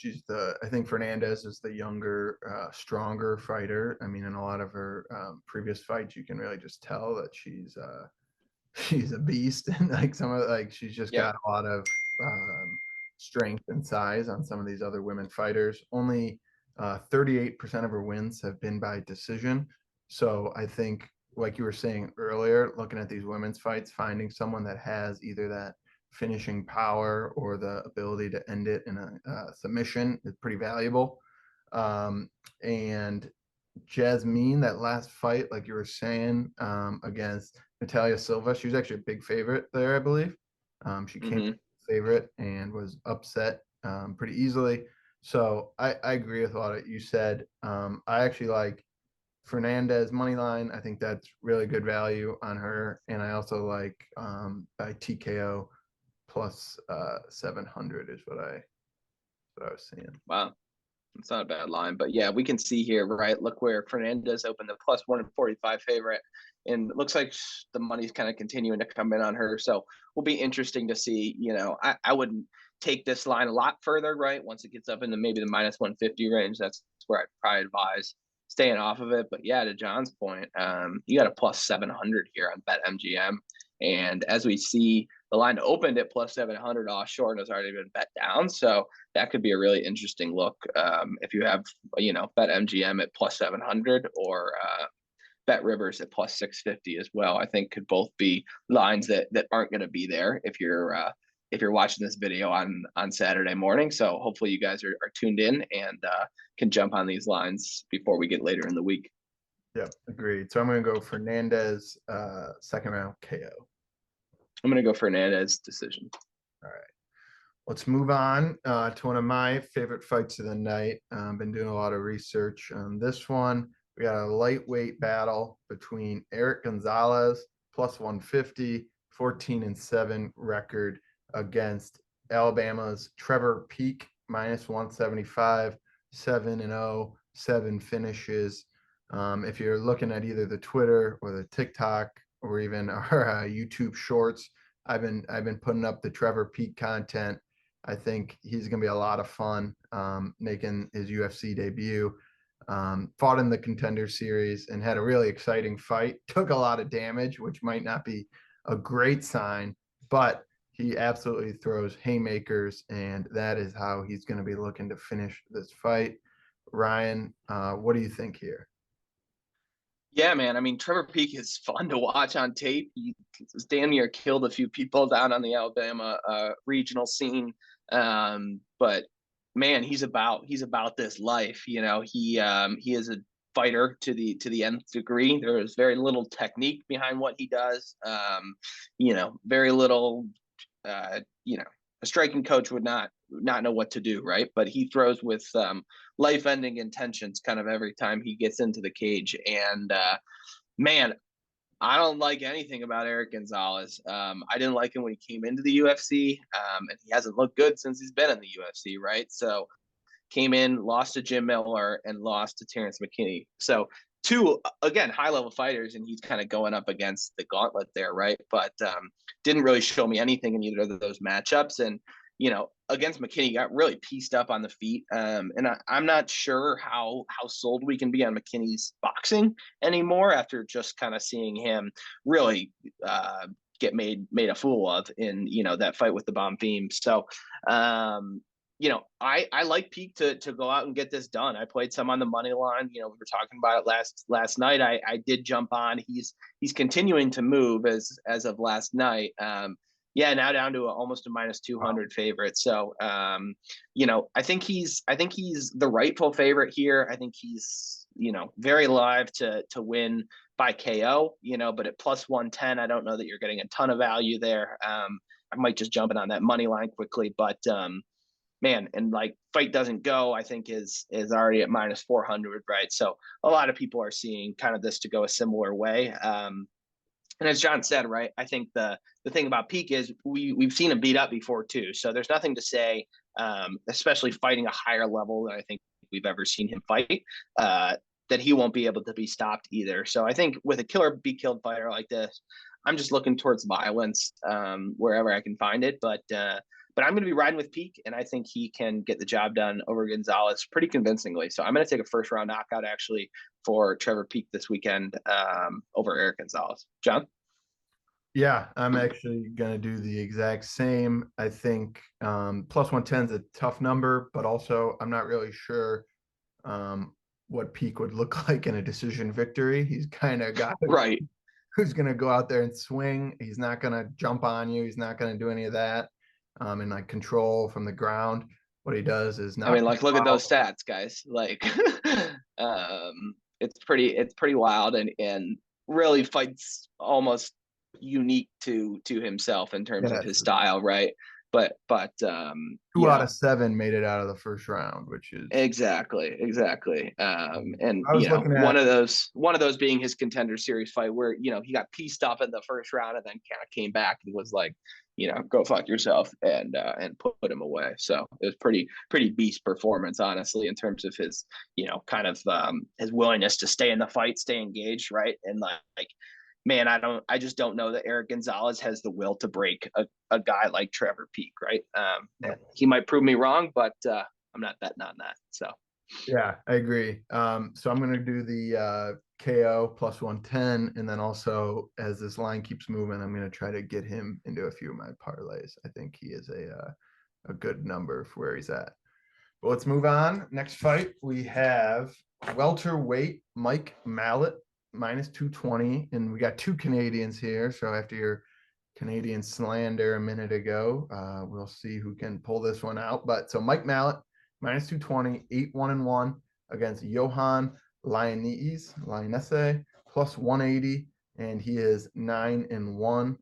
Fernandez is the younger, stronger fighter. I mean, in a lot of her previous fights, you can really just tell that she's a beast, and like she's just Yep. got a lot of strength and size on some of these other women fighters. Only 38% of her wins have been by decision. So I think, like you were saying earlier, looking at these women's fights, finding someone that has either that finishing power or the ability to end it in a submission is pretty valuable. And Jasmine, that last fight, like you were saying, against Natalia Silva, she was actually a big favorite there, I believe. She came Mm-hmm. favorite and was upset pretty easily. So I agree with a lot of what you said. I actually like Fernandez money line. I think that's really good value on her, and I also like by TKO plus 700 is what I was seeing. Wow. It's not a bad line, but yeah, we can see here, right? Look where Fernandez opened the plus 145 favorite, and it looks like the money's kind of continuing to come in on her. So will be interesting to see. I wouldn't take this line a lot further, right? Once it gets up into maybe the minus 150 range, that's where I'd probably advise staying off of it. But yeah, to John's point, you got a plus 700 here on BetMGM. And as we see, the line opened at plus 700 offshore and has already been bet down. So that could be a really interesting look if you have, bet MGM at plus 700 or Bet Rivers at plus 650 as well. I think could both be lines that aren't going to be there if you're watching this video on Saturday morning. So hopefully you guys are tuned in and can jump on these lines before we get later in the week. Yep, agreed. So I'm going to go Fernandez, second round KO. I'm going to go Fernandez decision. All right. Let's move on to one of my favorite fights of the night. I've been doing a lot of research on this one. We got a lightweight battle between Eric Gonzalez, plus 150, 14-7 record, against Alabama's Trevor Peek, minus 175, 7-0, 7 finishes. If you're looking at either the Twitter or the TikTok or even our YouTube shorts, I've been putting up the Trevor Peek content. I think he's going to be a lot of fun making his UFC debut. Fought in the Contender Series and had a really exciting fight. Took a lot of damage, which might not be a great sign, but he absolutely throws haymakers, and that is how he's going to be looking to finish this fight. Ryan, what do you think here? Yeah, man. I mean, Trevor Peek is fun to watch on tape. He damn near killed a few people down on the Alabama regional scene. But man, he's about this life. He is a fighter to the nth degree. There is very little technique behind what he does. Very little. A striking coach would not know what to do, right? But he throws with life-ending intentions kind of every time he gets into the cage. And man, I don't like anything about Eric Gonzalez. I didn't like him when he came into the UFC, and he hasn't looked good since he's been in the UFC, right? So came in, lost to Jim Miller, and lost to Terrence McKinney. So two, again, high-level fighters, and he's kind of going up against the gauntlet there, right? But didn't really show me anything in either of those matchups. And, against McKinney, got really pieced up on the feet. And I'm not sure how sold we can be on McKinney's boxing anymore after just kind of seeing him really get made a fool of in, that fight with the Bomb Theme. So, I like Peek to go out and get this done. I played some on the money line. We were talking about it last night. I did jump on. He's continuing to move as of last night. Now down to almost a minus 200 favorite. So, I think he's the rightful favorite here. I think he's, very live to win by KO, but at plus 110, I don't know that you're getting a ton of value there. I might just jump in on that money line quickly, but, man, and like fight doesn't go, I think is already at minus 400, right? So a lot of people are seeing kind of this to go a similar way. And as John said, right, I think the thing about Peek is we've seen him beat up before too. So there's nothing to say, especially fighting a higher level than I think we've ever seen him fight, that he won't be able to be stopped either. So I think with a killer be killed fighter like this, I'm just looking towards violence wherever I can find it. But I'm going to be riding with Peek, and I think he can get the job done over Gonzalez pretty convincingly. So I'm going to take a first-round knockout, actually, for Trevor Peek this weekend over Eric Gonzalez. John? Yeah, I'm actually going to do the exact same. I think plus 110 is a tough number, but also I'm not really sure what Peek would look like in a decision victory. He's kind of got right. Who's going to go out there and swing. He's not going to jump on you. He's not going to do any of that. And like control from the ground. What he does is not. I mean, like, look at those stats, guys. Like, it's pretty wild, and really fights almost unique to himself in terms of his style, right? But 2 out of 7 made it out of the first round, which is exactly. And I was looking at one of those being his Contender Series fight where he got pieced up in the first round and then kind of came back and was like, go fuck yourself and put him away. So it was pretty beast performance, honestly, in terms of his kind of his willingness to stay in the fight, stay engaged, right? And like man, I just don't know that Eric Gonzalez has the will to break a guy like Trevor Peek, right? He might prove me wrong, but I'm not betting on that. So Yeah, I agree. So I'm gonna do the KO plus 110, and then also as this line keeps moving, I'm gonna try to get him into a few of my parlays. I think he is a good number for where he's at. But let's move on. Next fight, we have welterweight Mike Mallet minus 220, and we got two Canadians here. So after your Canadian slander a minute ago, we'll see who can pull this one out. But so Mike Mallet minus 220, 8-1-1 against Johan Lionesse plus 180, and he is 9-1.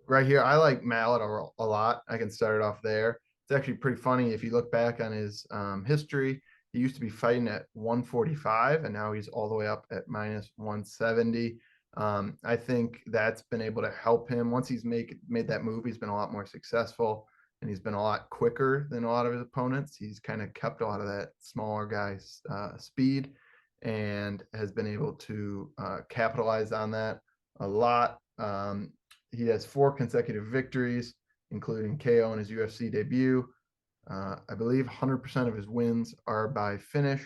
Right here, I like Mallet a lot. I can start it off there. It's actually pretty funny if you look back on his history. He used to be fighting at 145, and now he's all the way up at minus 170. I think that's been able to help him. Once he's made that move, he's been a lot more successful, and he's been a lot quicker than a lot of his opponents. He's kind of kept a lot of that smaller guy's speed and has been able to capitalize on that a lot. He has 4 consecutive victories, including KO in his UFC debut. I believe 100% of his wins are by finish,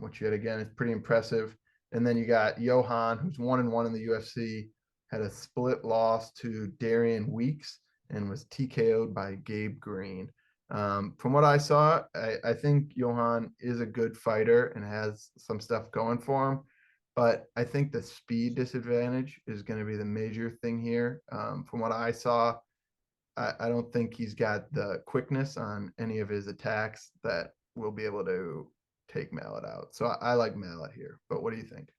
which yet again is pretty impressive. And then you got Johan, who's 1-1 in the UFC, had a split loss to Darian Weeks and was TKO'd by Gabe Green. From what I saw, I think Johan is a good fighter and has some stuff going for him. But I think the speed disadvantage is going to be the major thing here. From what I saw, I don't think he's got the quickness on any of his attacks that will be able to take Mallet out. So I like Mallet here. But what do you think?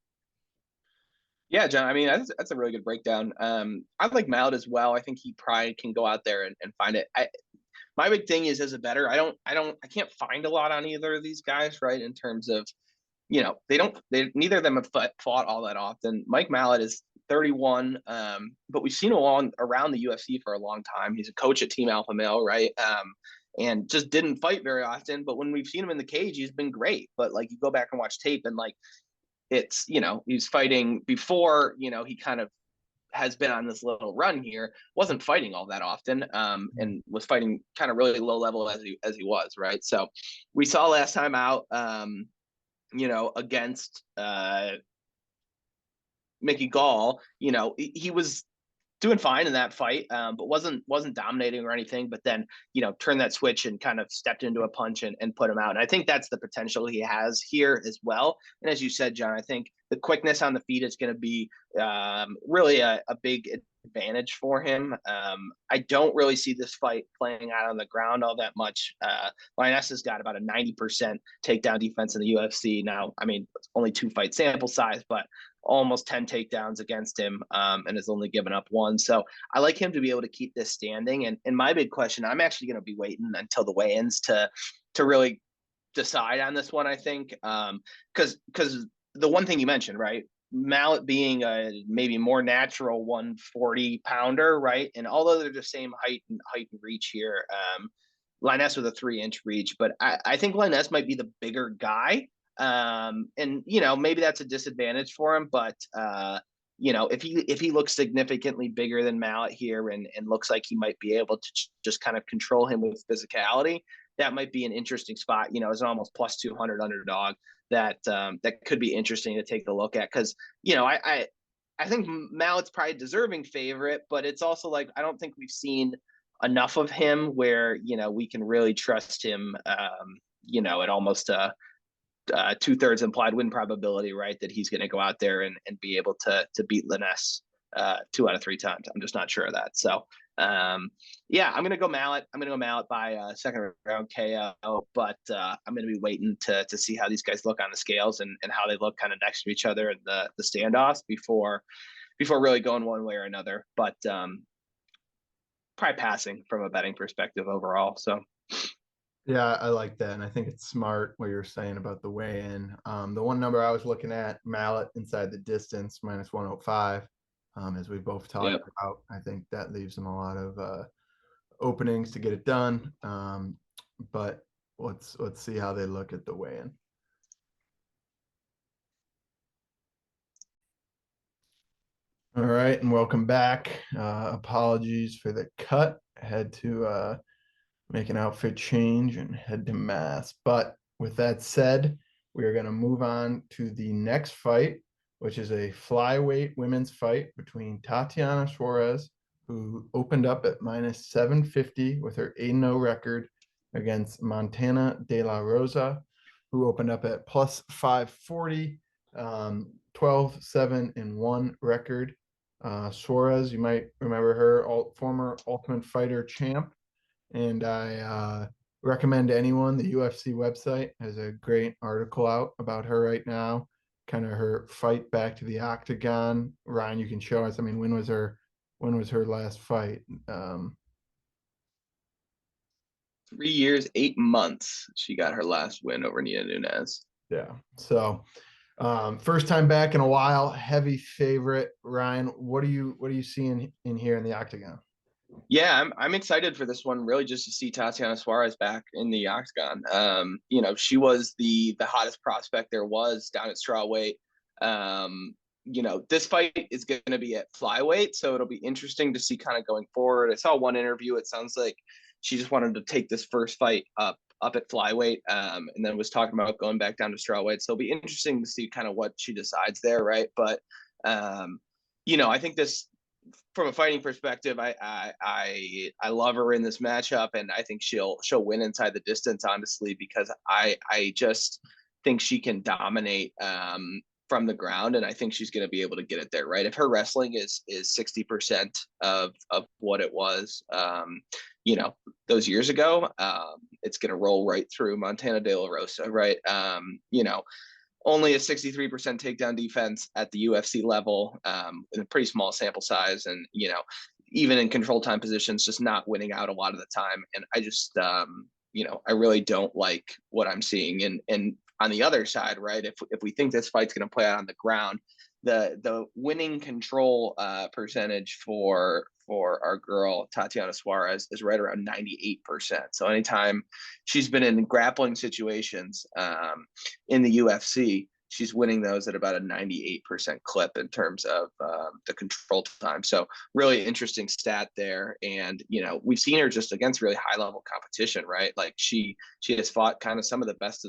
Yeah, John. I mean, that's a really good breakdown. I like Mallett as well. I think he probably can go out there and find it. My big thing is as a better, I can't find a lot on either of these guys, right? In terms of, they neither of them have fought all that often. Mike Mallett is 31, but we've seen him around the UFC for a long time. He's a coach at Team Alpha Male, right? And just didn't fight very often. But when we've seen him in the cage, he's been great. But like you go back and watch tape, and like it's he's fighting before he kind of has been on this little run here, wasn't fighting all that often, and was fighting kind of really low level as he was, right? So we saw last time out, against Mickey Gall, he was doing fine in that fight, but wasn't dominating or anything. But then turned that switch and kind of stepped into a punch and put him out. And I think that's the potential he has here as well. And as you said, John, I think the quickness on the feet is going to be really a big advantage for him. I don't really see this fight playing out on the ground all that much. Lioness has got about a 90% takedown defense in the UFC now. I mean, it's only 2 fight sample size, but almost 10 takedowns against him, and has only given up one. So I like him to be able to keep this standing. And my big question, I'm actually going to be waiting until the weigh-ins to really decide on this one, I think. Because the one thing you mentioned, right? Mallet being a maybe more natural 140 pounder, right? And although they're the same height and reach here, Linus with a 3-inch reach, but I think Linus might be the bigger guy. And maybe that's a disadvantage for him, but if he looks significantly bigger than Mallet here and looks like he might be able to just kind of control him with physicality, that might be an interesting spot. As an almost plus 200 underdog that could be interesting to take a look at, because I think Mallet's probably deserving favorite, but it's also like I don't think we've seen enough of him where we can really trust him. At almost 2/3 implied win probability, right? That he's going to go out there and be able to beat Linus 2 out of 3 times. I'm just not sure of that. So yeah, I'm going to go Mallet. I'm going to go Mallet by second round KO, but I'm going to be waiting to see how these guys look on the scales and how they look kind of next to each other in the standoffs before really going one way or another. But probably passing from a betting perspective overall. So Yeah, I like that. And I think it's smart what you're saying about the weigh in. The one number I was looking at, Mallet inside the distance, minus 105, as we both talked yep. about. I think that leaves them a lot of openings to get it done. But let's see how they look at the weigh in. All right, and welcome back. Apologies for the cut. I had to make an outfit change and head to Mass. But with that said, we are going to move on to the next fight, which is a flyweight women's fight between Tatiana Suarez, who opened up at minus 750 with her 8-0 record, against Montana De La Rosa, who opened up at plus 540, 12-7-1 record. Suarez, you might remember her, former Ultimate Fighter champ. And I recommend anyone, the UFC website has a great article out about her right now, kind of her fight back to the octagon. Ryan, you can show us. I mean, when was her last fight? 3 years, 8 months. She got her last win over Nina Nunes. Yeah. So first time back in a while, heavy favorite. Ryan, what are you seeing in here in the octagon? Yeah, I'm excited for this one. Really, just to see Tatiana Suarez back in the octagon. She was the hottest prospect there was down at strawweight. This fight is going to be at flyweight, so it'll be interesting to see kind of going forward. I saw one interview. It sounds like she just wanted to take this first fight up at flyweight, and then was talking about going back down to strawweight. So it'll be interesting to see kind of what she decides there, right? But I think this, from a fighting perspective, I love her in this matchup, and I think she'll win inside the distance, honestly, because I just think she can dominate from the ground, and I think she's going to be able to get it there, right? If her wrestling is 60% of what it was, those years ago, it's going to roll right through Montana De La Rosa, right? Only a 63% takedown defense at the UFC level, in a pretty small sample size. And, even in control time positions, just not winning out a lot of the time. And I just, I really don't like what I'm seeing. And on the other side, right, if we think this fight's going to play out on the ground, the winning control percentage for our girl Tatiana Suarez is right around 98%. So anytime she's been in grappling situations in the UFC, she's winning those at about a 98% clip in terms of the control time. So really interesting stat there. And we've seen her just against really high level competition, right? Like she has fought kind of some of the best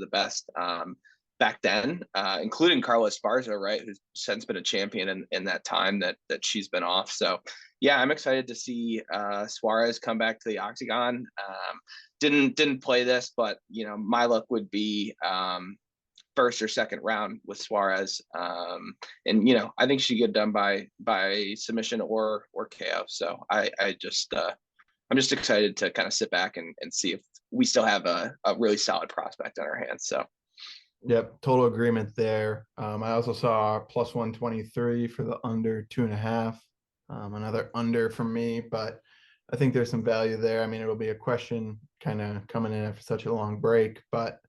back then, including Carlos Esparza, right, who's since been a champion in that time that she's been off. So, yeah, I'm excited to see Suarez come back to the octagon. Didn't play this, but my luck would be first or second round with Suarez, and I think she get done by submission or KO. So I'm just excited to kind of sit back and see if we still have a really solid prospect on our hands. So. Yep, total agreement there. I also saw plus 123 for the under 2.5. Another under from me, but I think there's some value there. I mean, it'll be a question kind of coming in after such a long break, but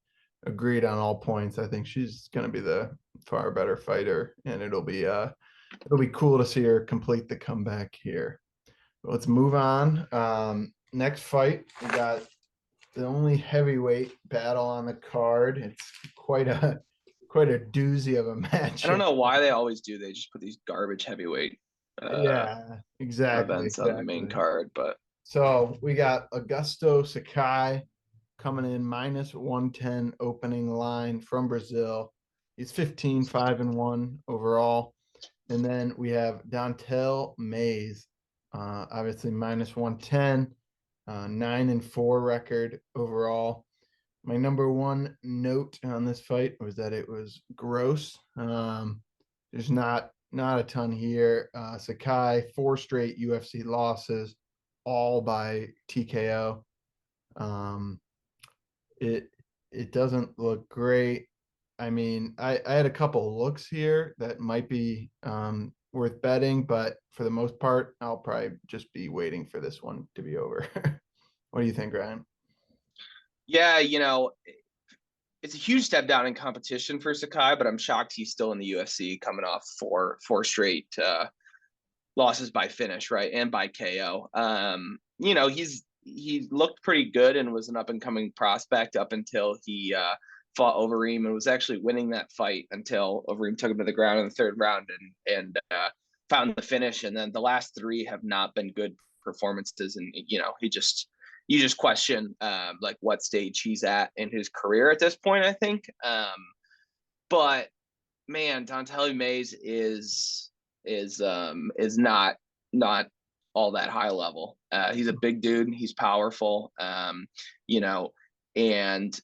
agreed on all points. I think she's going to be the far better fighter, and it'll be cool to see her complete the comeback here. But let's move on. Next fight, we got the only heavyweight battle on the card. It's quite a doozy of a match. I don't know why they always do. They just put these garbage heavyweight Yeah, exactly. events on the main card. But so we got Augusto Sakai coming in minus 110 opening line from Brazil. He's 15-5-1 overall. And then we have Dontel Mays, obviously minus 110, 9-4 record overall. My number one note on this fight was that it was gross. There's not a ton here. Sakai, 4 straight UFC losses, all by TKO. It doesn't look great. I mean, I had a couple of looks here that might be worth betting, but for the most part, I'll probably just be waiting for this one to be over. What do you think, Ryan? Yeah, it's a huge step down in competition for Sakai, but I'm shocked he's still in the UFC, coming off four straight losses by finish, right, and by KO. He looked pretty good and was an up and coming prospect up until he fought Overeem and was actually winning that fight until Overeem took him to the ground in the third round and found the finish. And then the last 3 have not been good performances, and he just you just question like what stage he's at in his career at this point, I think. But man, Dontelli Mays is not all that high level. He's a big dude. He's powerful. You know, and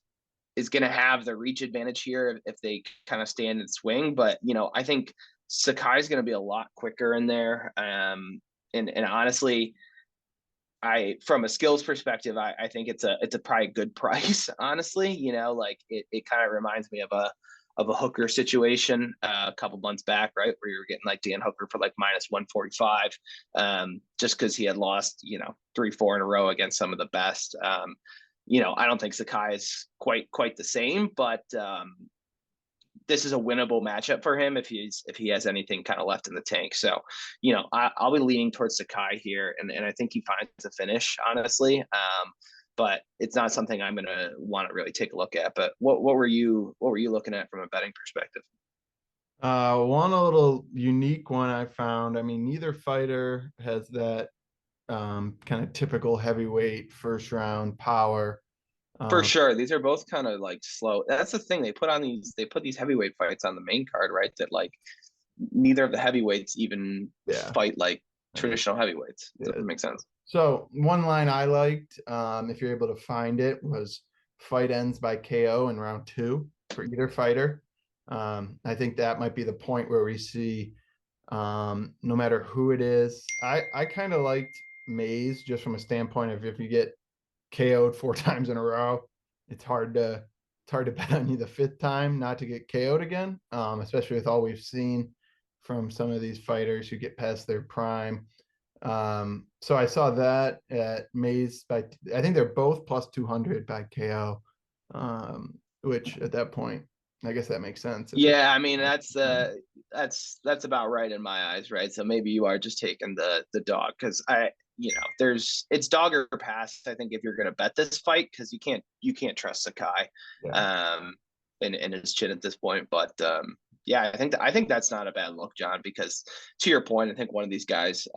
is going to have the reach advantage here if they kind of stand and swing. But I think Sakai is going to be a lot quicker in there. And honestly, from a skills perspective, I think it's a probably good price. Honestly, like it kind of reminds me of a Hooker situation a couple months back, right, where you're getting like Dan Hooker for like minus 145, just because he had lost 3-4 in a row against some of the best. I don't think Sakai is quite the same, but this is a winnable matchup for him if he has anything kind of left in the tank. So, I'll be leaning towards Sakai here, and I think he finds a finish, honestly. But it's not something I'm gonna want to really take a look at. But what were you looking at from a betting perspective? One a little unique one I found. I mean, neither fighter has that kind of typical heavyweight first round power. For Um, sure, these are both kind of like slow. That's the thing, they put these heavyweight fights on the main card, right? That like neither of the heavyweights even yeah, fight like yeah, traditional heavyweights. Does yeah. that make sense? So one line I liked, if you're able to find it, was fight ends by KO in round two for either fighter. I think that might be the point where we see, no matter who it is. I kind of liked Mays just from a standpoint of if you get KO'd four times in a row, it's hard to bet on you the fifth time not to get KO'd again. Especially with all we've seen from some of these fighters who get past their prime. So I saw that at Mays by I think they're both plus 200 by KO. Which at that point, I guess that makes sense if it's Yeah, I mean that's about right in my eyes, right? So maybe you are just taking the dog because it's dog or pass. I think if you're gonna bet this fight because you can't trust Sakai, yeah. um, in his chin at this point. But yeah, I think that's not a bad look, John, because to your point, I think one of these guys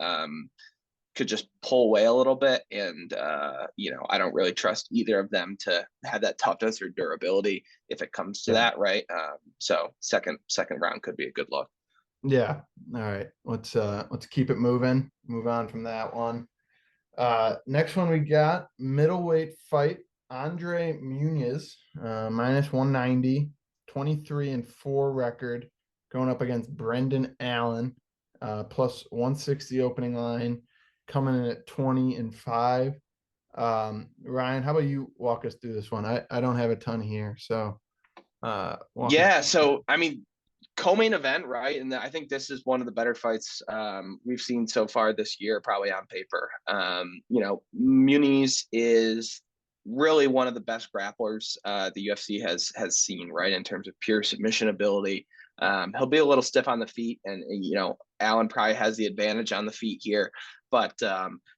could just pull away a little bit. And, I don't really trust either of them to have that toughness or durability if it comes to Yeah. that. Right. So second round could be a good look. Yeah. All right. Let's keep it moving. Move on from that one. Next one we got middleweight fight. Andre Muniz, minus 190, 23-4 record, going up against Brendan Allen, plus 160 opening line, coming in at 20-5. Ryan, how about you walk us through this one? I don't have a ton here, so walk us. Yeah. So, I mean, co-main event, right? And I think this is one of the better fights we've seen so far this year, probably on paper. Muniz is really one of the best grapplers the UFC has seen, right, in terms of pure submission ability. He'll be a little stiff on the feet, and Allen probably has the advantage on the feet here. But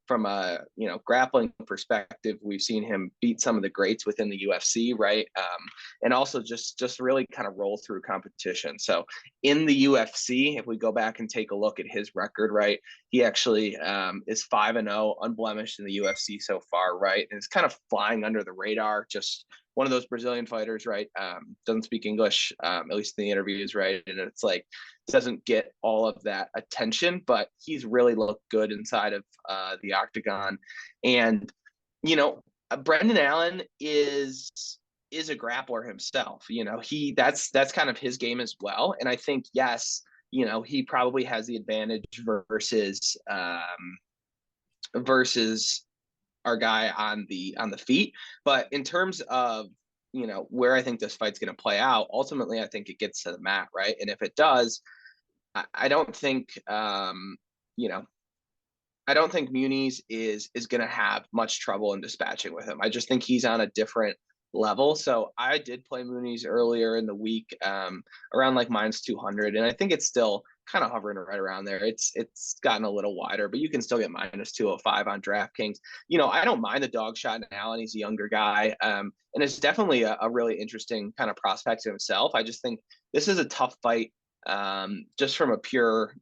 from a grappling perspective, we've seen him beat some of the greats within the UFC, right? And also just really kind of roll through competition. So in the UFC, if we go back and take a look at his record, right, he actually is 5-0, unblemished in the UFC so far, right? And it's kind of flying under the radar, just one of those Brazilian fighters, right? Doesn't speak English, at least in the interviews, right? And it's like doesn't get all of that attention, but he's really looked good inside of the octagon. And Brendan Allen is a grappler himself. That's kind of his game as well. And I think yes, he probably has the advantage versus our guy on the feet. But in terms of where I think this fight's going to play out, ultimately I think it gets to the mat, right? And if it does, I don't think I don't think Muniz is going to have much trouble in dispatching with him. I just think he's on a different level. So I did play Muniz earlier in the week, around like minus 200, and I think it's still kind of hovering right around there. It's gotten a little wider, but you can still get minus 205 on DraftKings. I don't mind the dog shot in Allen. He's a younger guy, and it's definitely a really interesting kind of prospect to himself. I just think this is a tough fight, just from a pure,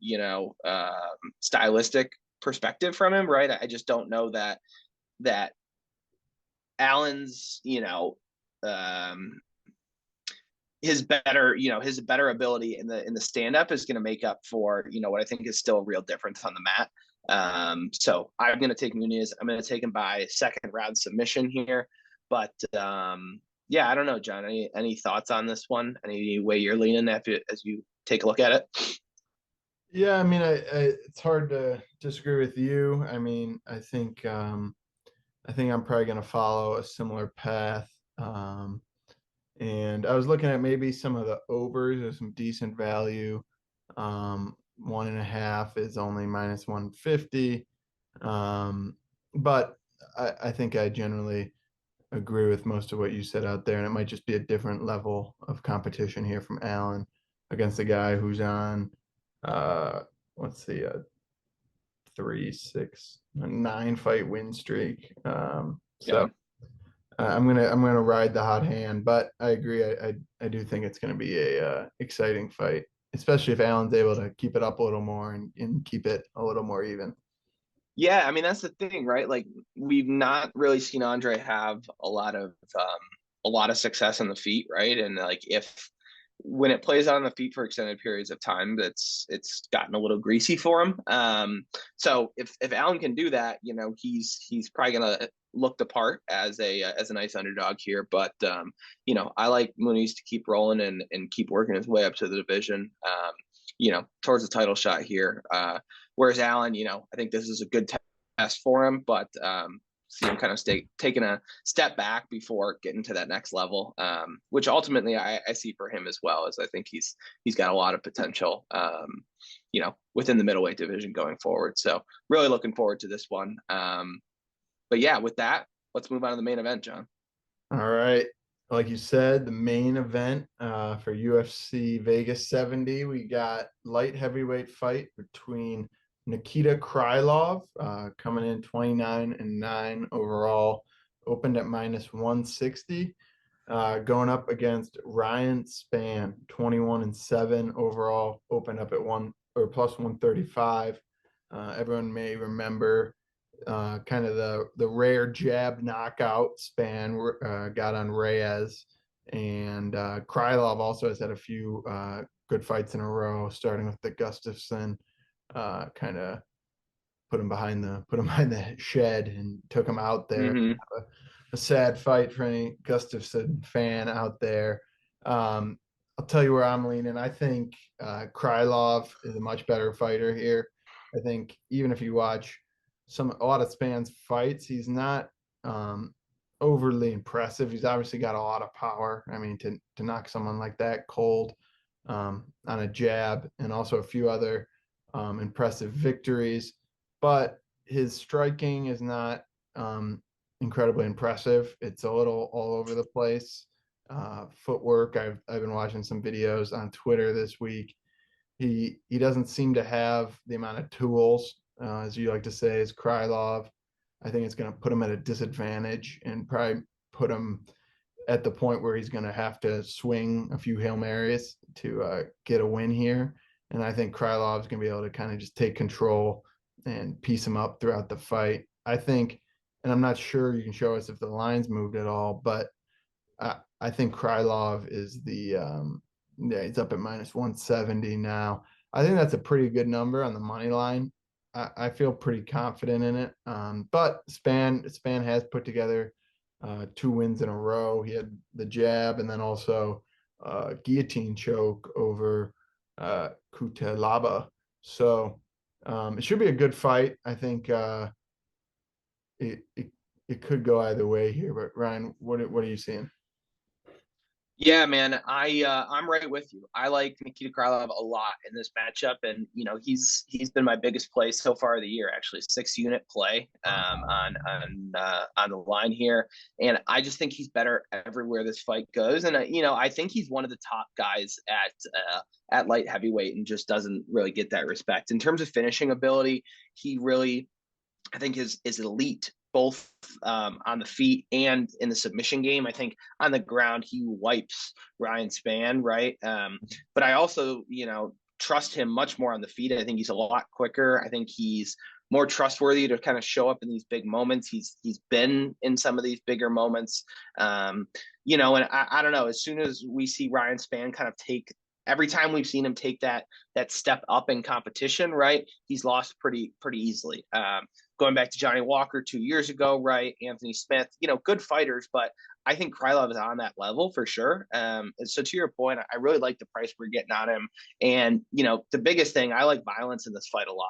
stylistic perspective from him, right? I just don't know that Allen's, um, his better ability in the stand up is going to make up for what I think is still a real difference on the mat. So I'm going to take Nunez. I'm going to take him by second round submission here. But yeah, I don't know, John. Any thoughts on this one? Any way you're leaning as you take a look at it? Yeah, I mean, it's hard to disagree with you. I mean, I think I'm probably going to follow a similar path. And I was looking at maybe some of the overs or some decent value. 1.5 is only minus 150. But I think I generally agree with most of what you said out there, and it might just be a different level of competition here from Allen against a guy who's on uh let's see, a 9 fight win streak. Yeah. So I'm gonna ride the hot hand, but I agree. I do think it's gonna be a exciting fight, especially if Allen's able to keep it up a little more and keep it a little more even. Yeah, I mean that's the thing, right? Like we've not really seen Andre have a lot of success on the feet, right? And like if when it plays on the feet for extended periods of time, it's gotten a little greasy for him. So if Allen can do that, he's probably gonna look the part as a nice underdog here. But I like Mooney's to keep rolling and keep working his way up to the division. Towards the title shot here. Whereas Allen, I think this is a good test for him, but see him kind of taking a step back before getting to that next level, which ultimately I see for him as well, as I think he's got a lot of potential, within the middleweight division going forward. So really looking forward to this one. But yeah, with that, let's move on to the main event, John. All right. Like you said, the main event for UFC Vegas 70, we got light heavyweight fight between Nikita Krylov, coming in 29-9 overall, opened at minus 160, going up against Ryan Spann, 21-7 overall, opened up at one or plus 135. Everyone may remember kind of the rare jab knockout Span got on Reyes, and Krylov also has had a few good fights in a row, starting with the Gustafson, kind of put him behind the shed and took him out there. Mm-hmm. A sad fight for any Gustafson fan out there. I'll tell you where I'm leaning. I think Krylov is a much better fighter here. I think even if you watch a lot of Span's fights, he's not overly impressive. He's obviously got a lot of power. I mean, to knock someone like that cold on a jab, and also a few other impressive victories. But his striking is not incredibly impressive. It's a little all over the place. Footwork. I've been watching some videos on Twitter this week. He doesn't seem to have the amount of tools, as you like to say, as Krylov. I think it's going to put him at a disadvantage and probably put him at the point where he's going to have to swing a few Hail Marys to get a win here. And I think Krylov's going to be able to kind of just take control and piece him up throughout the fight. I think, and I'm not sure you can show us if the lines moved at all, but I think Krylov is yeah, he's up at minus 170 now. I think that's a pretty good number on the money line. I feel pretty confident in it. But Span has put together 2 wins in a row. He had the jab and then also guillotine choke over Kutelaba. So it should be a good fight. I think it, it it could go either way here. But Ryan, what are you seeing? Yeah, man, I'm right with you. I like Nikita Krylov a lot in this matchup, and he's been my biggest play so far of the year. Actually, 6 unit play on the line here, and I just think he's better everywhere this fight goes. And I think he's one of the top guys at light heavyweight, and just doesn't really get that respect in terms of finishing ability. He really, I think, is elite both on the feet and in the submission game. I think on the ground he wipes Ryan Spann, right? But I also, trust him much more on the feet. I think he's a lot quicker. I think he's more trustworthy to kind of show up in these big moments. He's been in some of these bigger moments. And I don't know, as soon as we see Ryan Spann kind of take every time we've seen him take that step up in competition, right? He's lost pretty easily. Going back to Johnny Walker 2 years ago, right? Anthony Smith, good fighters, but I think Krylov is on that level for sure. And so to your point, I really like the price we're getting on him. And, the biggest thing, I like violence in this fight a lot.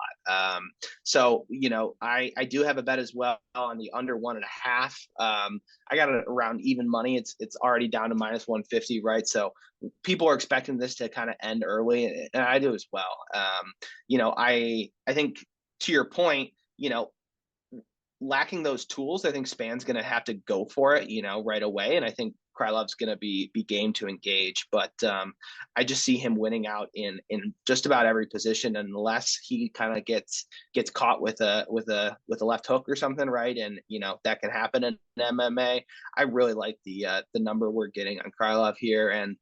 I do have a bet as well on the under 1.5. I got it around even money. It's already down to -150, right? So people are expecting this to kind of end early, and I do as well. I think to your point, lacking those tools, I think Spann's going to have to go for it, right away. And I think Krylov's going to be game to engage, but I just see him winning out in just about every position, unless he kind of gets caught with a left hook or something, right? And that can happen in MMA. I really like the number we're getting on Krylov here, and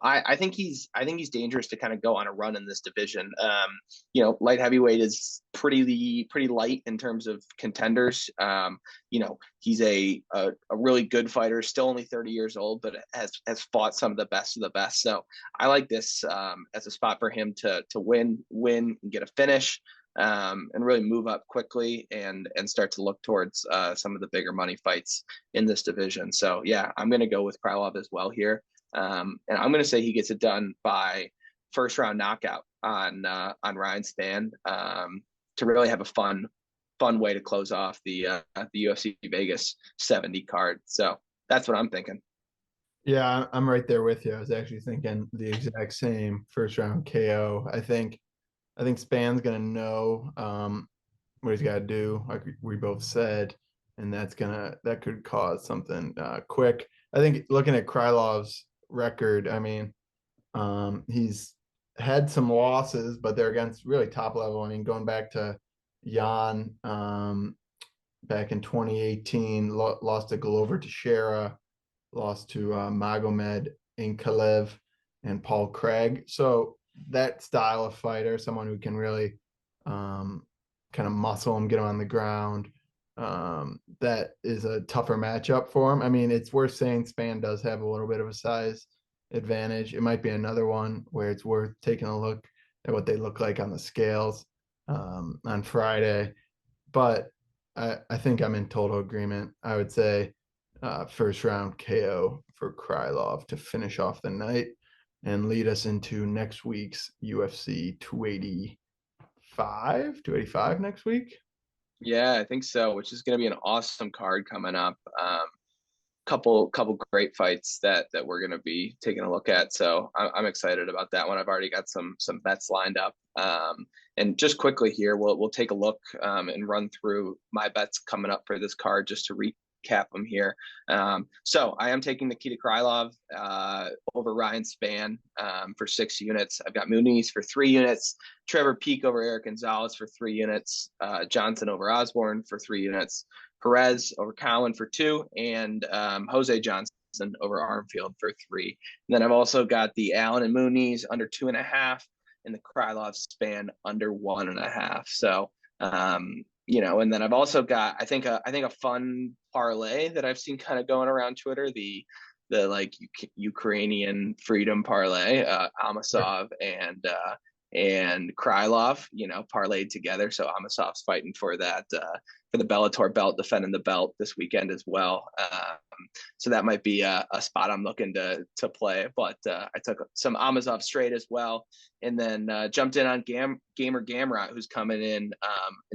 I think he's dangerous to kind of go on a run in this division. Light heavyweight is pretty light in terms of contenders. He's a really good fighter, still only 30 years old, but has fought some of the best of the best. So I like this as a spot for him to win and get a finish, and really move up quickly and start to look towards some of the bigger money fights in this division. So yeah, I'm going to go with Krylov as well here. And I'm going to say he gets it done by first round knockout on Ryan Spann, to really have a fun way to close off the UFC Vegas 70 card. So that's what I'm thinking. Yeah, I'm right there with you. I was actually thinking the exact same first round KO. I think Spann's gonna know what he's got to do, like we both said, and that could cause something quick. I think looking at Krylov's record, I mean, he's had some losses, but they're against really top level. I mean, going back to Jan back in 2018, lost to Glover Teixeira, lost to Magomed Inkalev and Paul Craig. So that style of fighter, someone who can really kind of muscle him, get him on the ground, that is a tougher matchup for him. I mean, it's worth saying Spann does have a little bit of a size advantage. It might be another one where it's worth taking a look at what they look like on the scales on Friday. But I think I'm in total agreement. I would say first round KO for Krylov to finish off the night and lead us into next week's UFC 285 next week. Yeah, I think so, which is going to be an awesome card coming up. Couple great fights that we're going to be taking a look at. So I'm excited about that one. I've already got some bets lined up. And just quickly here, we'll take a look and run through my bets coming up for this card just to recap them here. So I am taking Nikita Krylov over Ryan Spann for 6 units. I've got Muniz for 3 units, Trevor Peek over Eric Gonzalez for 3 units, Johnson over Osborne for 3 units, Perez over Cowan for 2, and Jose Johnson over Armfield for 3. And then I've also got the Allen and Muniz under 2.5, and the Krylov Spann under 1.5. So, and then I've also got I think a fun parlay that I've seen kind of going around Twitter, the like Ukrainian freedom parlay, Amasov and Krylov, parlayed together. So Amasov's fighting for that for the Bellator belt, defending the belt this weekend as well. So that might be a spot I'm looking to play. But I took some Amazov straight as well, and then jumped in on Gamer Gamrot, who's coming in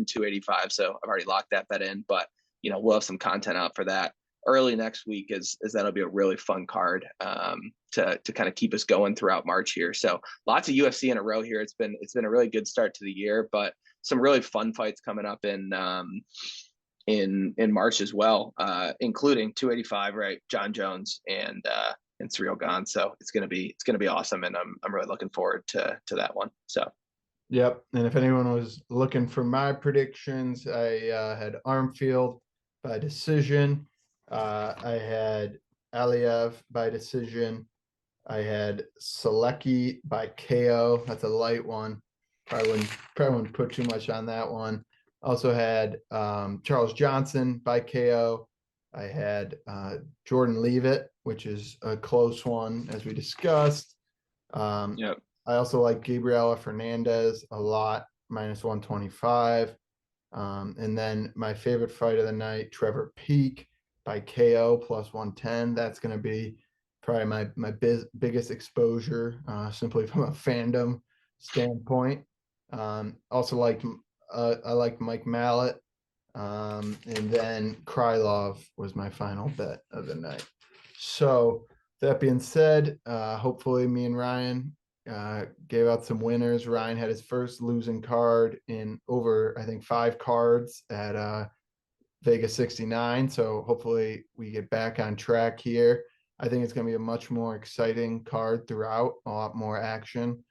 285. So I've already locked that bet in, but we'll have some content out for that early next week, as that'll be a really fun card to kind of keep us going throughout March here. So lots of UFC in a row here. It's been a really good start to the year, but some really fun fights coming up in March as well, including 285, right? John Jones and Cyril Gane. So it's gonna be awesome, and I'm really looking forward to that one. So. Yep. And if anyone was looking for my predictions, I had Armfield by decision. I had Aliev by decision. I had Selecki by KO. That's a light one. Probably wouldn't put too much on that one. Also had Charles Johnson by KO. I had Jordan Leavitt, which is a close one, as we discussed. Yep. I also like Gabriela Fernandez a lot, minus 125. And then my favorite fight of the night, Trevor Peak by KO plus 110. That's going to be probably my biggest exposure, simply from a fandom standpoint. Also liked I like Mike Mallet, and then Krylov was my final bet of the night. So that being said, hopefully me and Ryan gave out some winners. Ryan had his first losing card in over, I think, 5 cards at Vegas 69. So hopefully we get back on track here. I think it's going to be a much more exciting card throughout, a lot more action.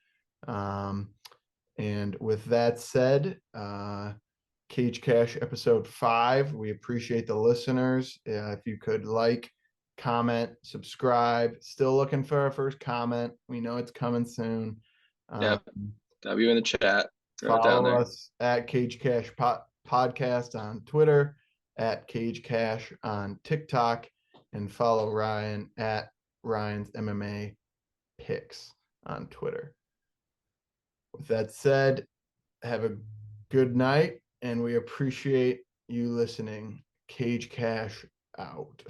And with that said, Cage Cash episode 5. We appreciate the listeners. If you could like, comment, subscribe. Still looking for our first comment. We know it's coming soon. Yep. W in the chat. Throw it down Follow there. us at Cage Cash Podcast on Twitter, at Cage Cash on TikTok, and follow Ryan at Ryan's MMA Picks on Twitter. With that said, have a good night, and we appreciate you listening. Cage Cash out.